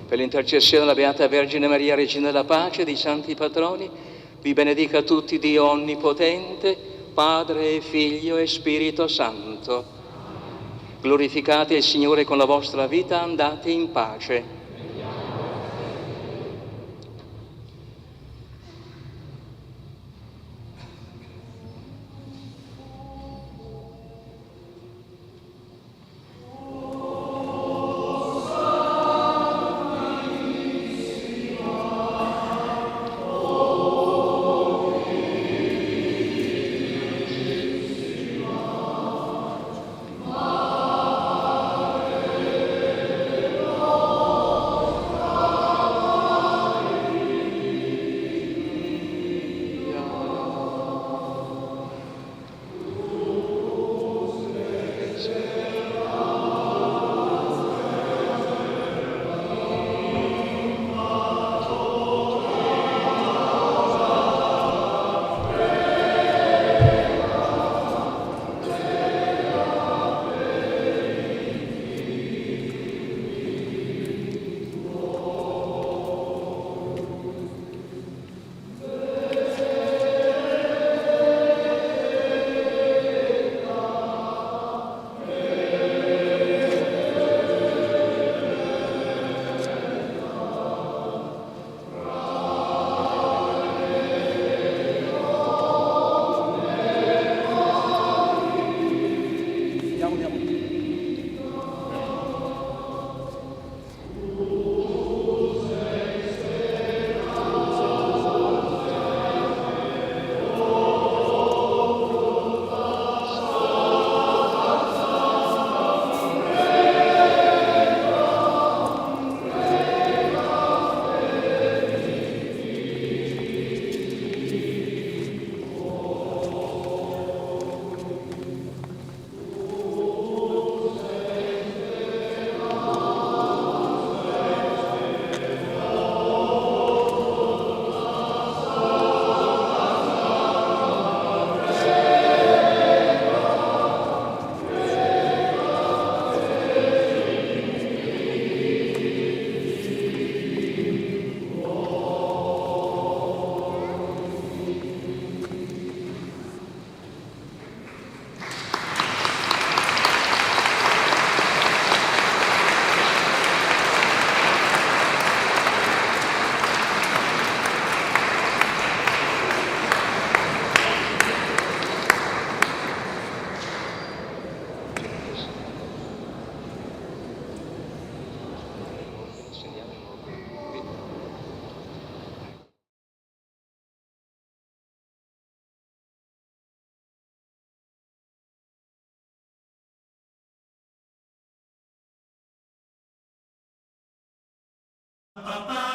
Per l'intercessione della Beata Vergine Maria, Regina della Pace, dei Santi Patroni, vi benedica tutti Dio Onnipotente, Padre, Figlio e Spirito Santo. Glorificate il Signore con la vostra vita, andate in pace. papà.